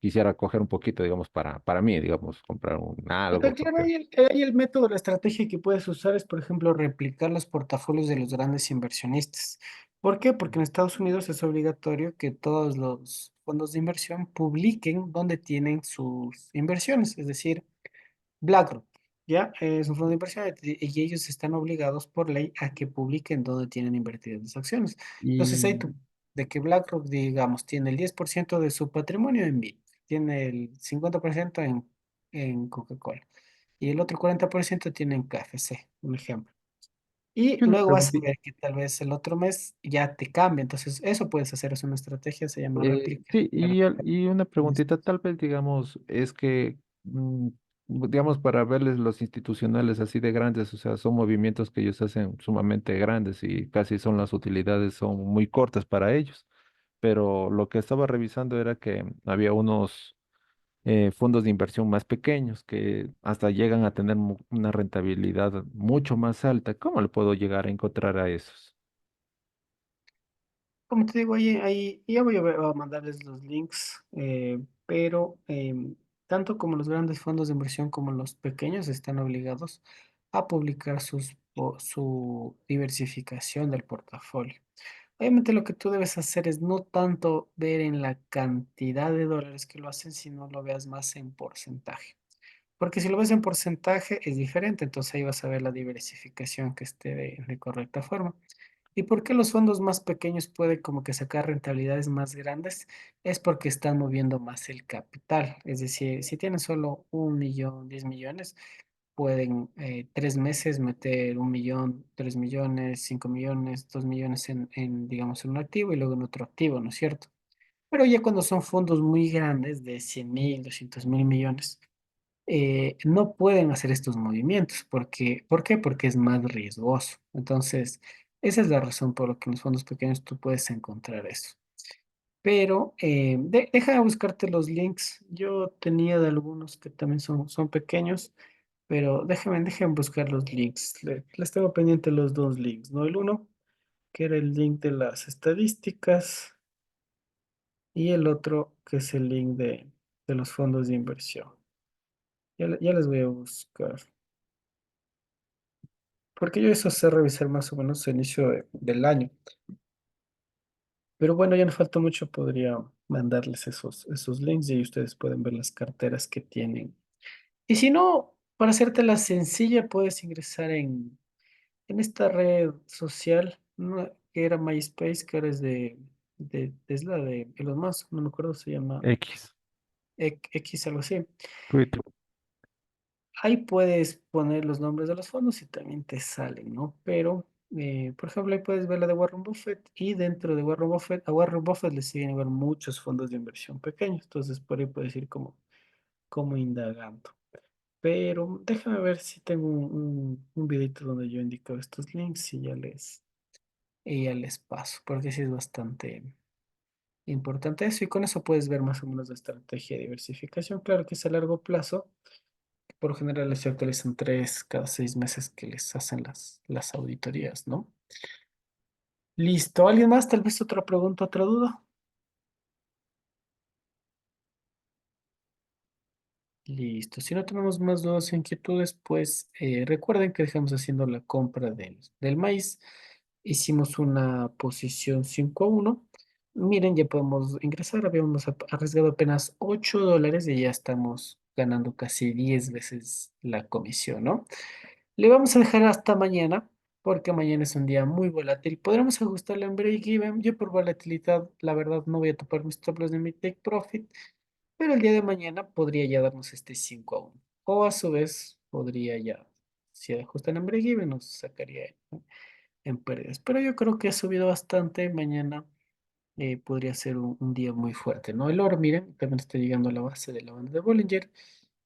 quisiera coger un poquito, digamos, para mí, digamos, comprar algo, Pero claro, porque ahí el método, la estrategia que puedes usar es, por ejemplo, replicar los portafolios de los grandes inversionistas. ¿Por qué? Porque en Estados Unidos es obligatorio que todos los fondos de inversión publiquen dónde tienen sus inversiones, es decir, BlackRock, ¿ya? Es un fondo de inversión y ellos están obligados por ley a que publiquen dónde tienen invertidas las acciones. Entonces, y hay de que BlackRock, digamos, tiene el 10% de su patrimonio en Bitcoin, tiene el 50% en Coca-Cola y el otro 40% tiene en KFC, un ejemplo. Y una luego vas a preguntita. ver que tal vez el otro mes ya te cambia. Entonces, eso puedes hacer, es una estrategia, se llama réplica. Sí, y una preguntita, tal vez, digamos, es que, digamos, para verles los institucionales así de grandes, o sea, son movimientos que ellos hacen sumamente grandes y casi son las utilidades, son muy cortas para ellos. Pero lo que estaba revisando era que había fondos de inversión más pequeños que hasta llegan a tener una rentabilidad mucho más alta. ¿Cómo le puedo llegar a encontrar a esos? Como te digo, ahí ya voy a mandarles los links, pero tanto como los grandes fondos de inversión como los pequeños están obligados a publicar su diversificación del portafolio. Obviamente lo que tú debes hacer es no tanto ver en la cantidad de dólares que lo hacen, sino lo veas más en porcentaje. Porque si lo ves en porcentaje es diferente, entonces ahí vas a ver la diversificación que esté de correcta forma. ¿Y por qué los fondos más pequeños pueden como que sacar rentabilidades más grandes? Es porque están moviendo más el capital. Es decir, si tienen solo 1 millón, 10 millones, pueden 3 meses meter 1 millón, 3 millones, 5 millones, 2 millones digamos, en un activo y luego en otro activo, ¿no es cierto? Pero ya cuando son fondos muy grandes, de 100.000, 200.000 millones, no pueden hacer estos movimientos. ¿Por qué? Porque es más riesgoso. Entonces, esa es la razón por la que en los fondos pequeños tú puedes encontrar eso. Pero deja de buscarte los links. Yo tenía de algunos que también son pequeños, pero déjenme buscar los links. Les tengo pendiente los dos links, ¿no? El uno, que era el link de las estadísticas, y el otro, que es el link de los fondos de inversión. Ya les voy a buscar. Porque yo eso sé revisar más o menos a inicio del año. Pero bueno, ya no falta mucho, podría mandarles esos links y ahí ustedes pueden ver las carteras que tienen. Y si no, para hacértela sencilla, puedes ingresar en esta red social, ¿no? Que era MySpace, que ahora es la de Elon Musk, no me acuerdo, se llama X, X, algo así. Twitter. Ahí puedes poner los nombres de los fondos y también te salen, ¿no? Pero, por ejemplo, ahí puedes ver la de Warren Buffett y dentro de Warren Buffett, a Warren Buffett le siguen igual muchos fondos de inversión pequeños, entonces por ahí puedes ir como indagando. Pero déjame ver si tengo un videito donde yo indico estos links y ya les paso, porque sí es bastante importante eso y con eso puedes ver más o menos la estrategia de diversificación. Claro que es a largo plazo. Por lo general se actualizan 3 cada 6 meses que les hacen las auditorías, ¿no? Listo. ¿Alguien más? Tal vez otra pregunta, otra duda. Listo. Si no tenemos más dudas o inquietudes, pues recuerden que dejamos haciendo la compra del maíz. Hicimos una posición 5-1. Miren, ya podemos ingresar. Habíamos arriesgado apenas $8 y ya estamos ganando casi 10 veces la comisión, ¿no? Le vamos a dejar hasta mañana, porque mañana es un día muy volátil. Podremos ajustarle en break-even. Yo por volatilidad, la verdad, no voy a topar mis stop loss de mi take profit, pero el día de mañana podría ya darnos este 5-1. O a su vez, podría ya, si ajustan en break-even, nos sacaría en pérdidas. Pero yo creo que ha subido bastante. Mañana podría ser un día muy fuerte, ¿no? El oro, miren, también está llegando a la base de la banda de Bollinger.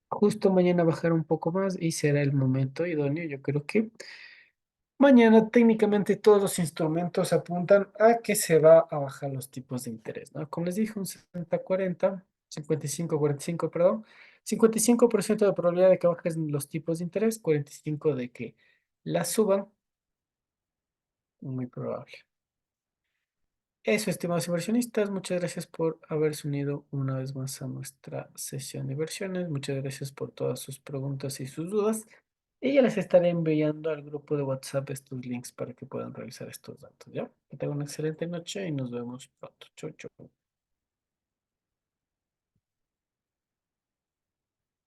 Justo mañana bajar un poco más y será el momento idóneo. Yo creo que mañana técnicamente todos los instrumentos apuntan a que se va a bajar los tipos de interés, ¿no? Como les dije, un 60-40, 55-45, perdón. 55% de probabilidad de que bajen los tipos de interés, 45% de que las suban, muy probable. Eso, estimados inversionistas, muchas gracias por haberse unido una vez más a nuestra sesión de inversiones. Muchas gracias por todas sus preguntas y sus dudas. Y ya les estaré enviando al grupo de WhatsApp estos links para que puedan revisar estos datos, ¿ya? Que tengan una excelente noche y nos vemos pronto. Chau, chau.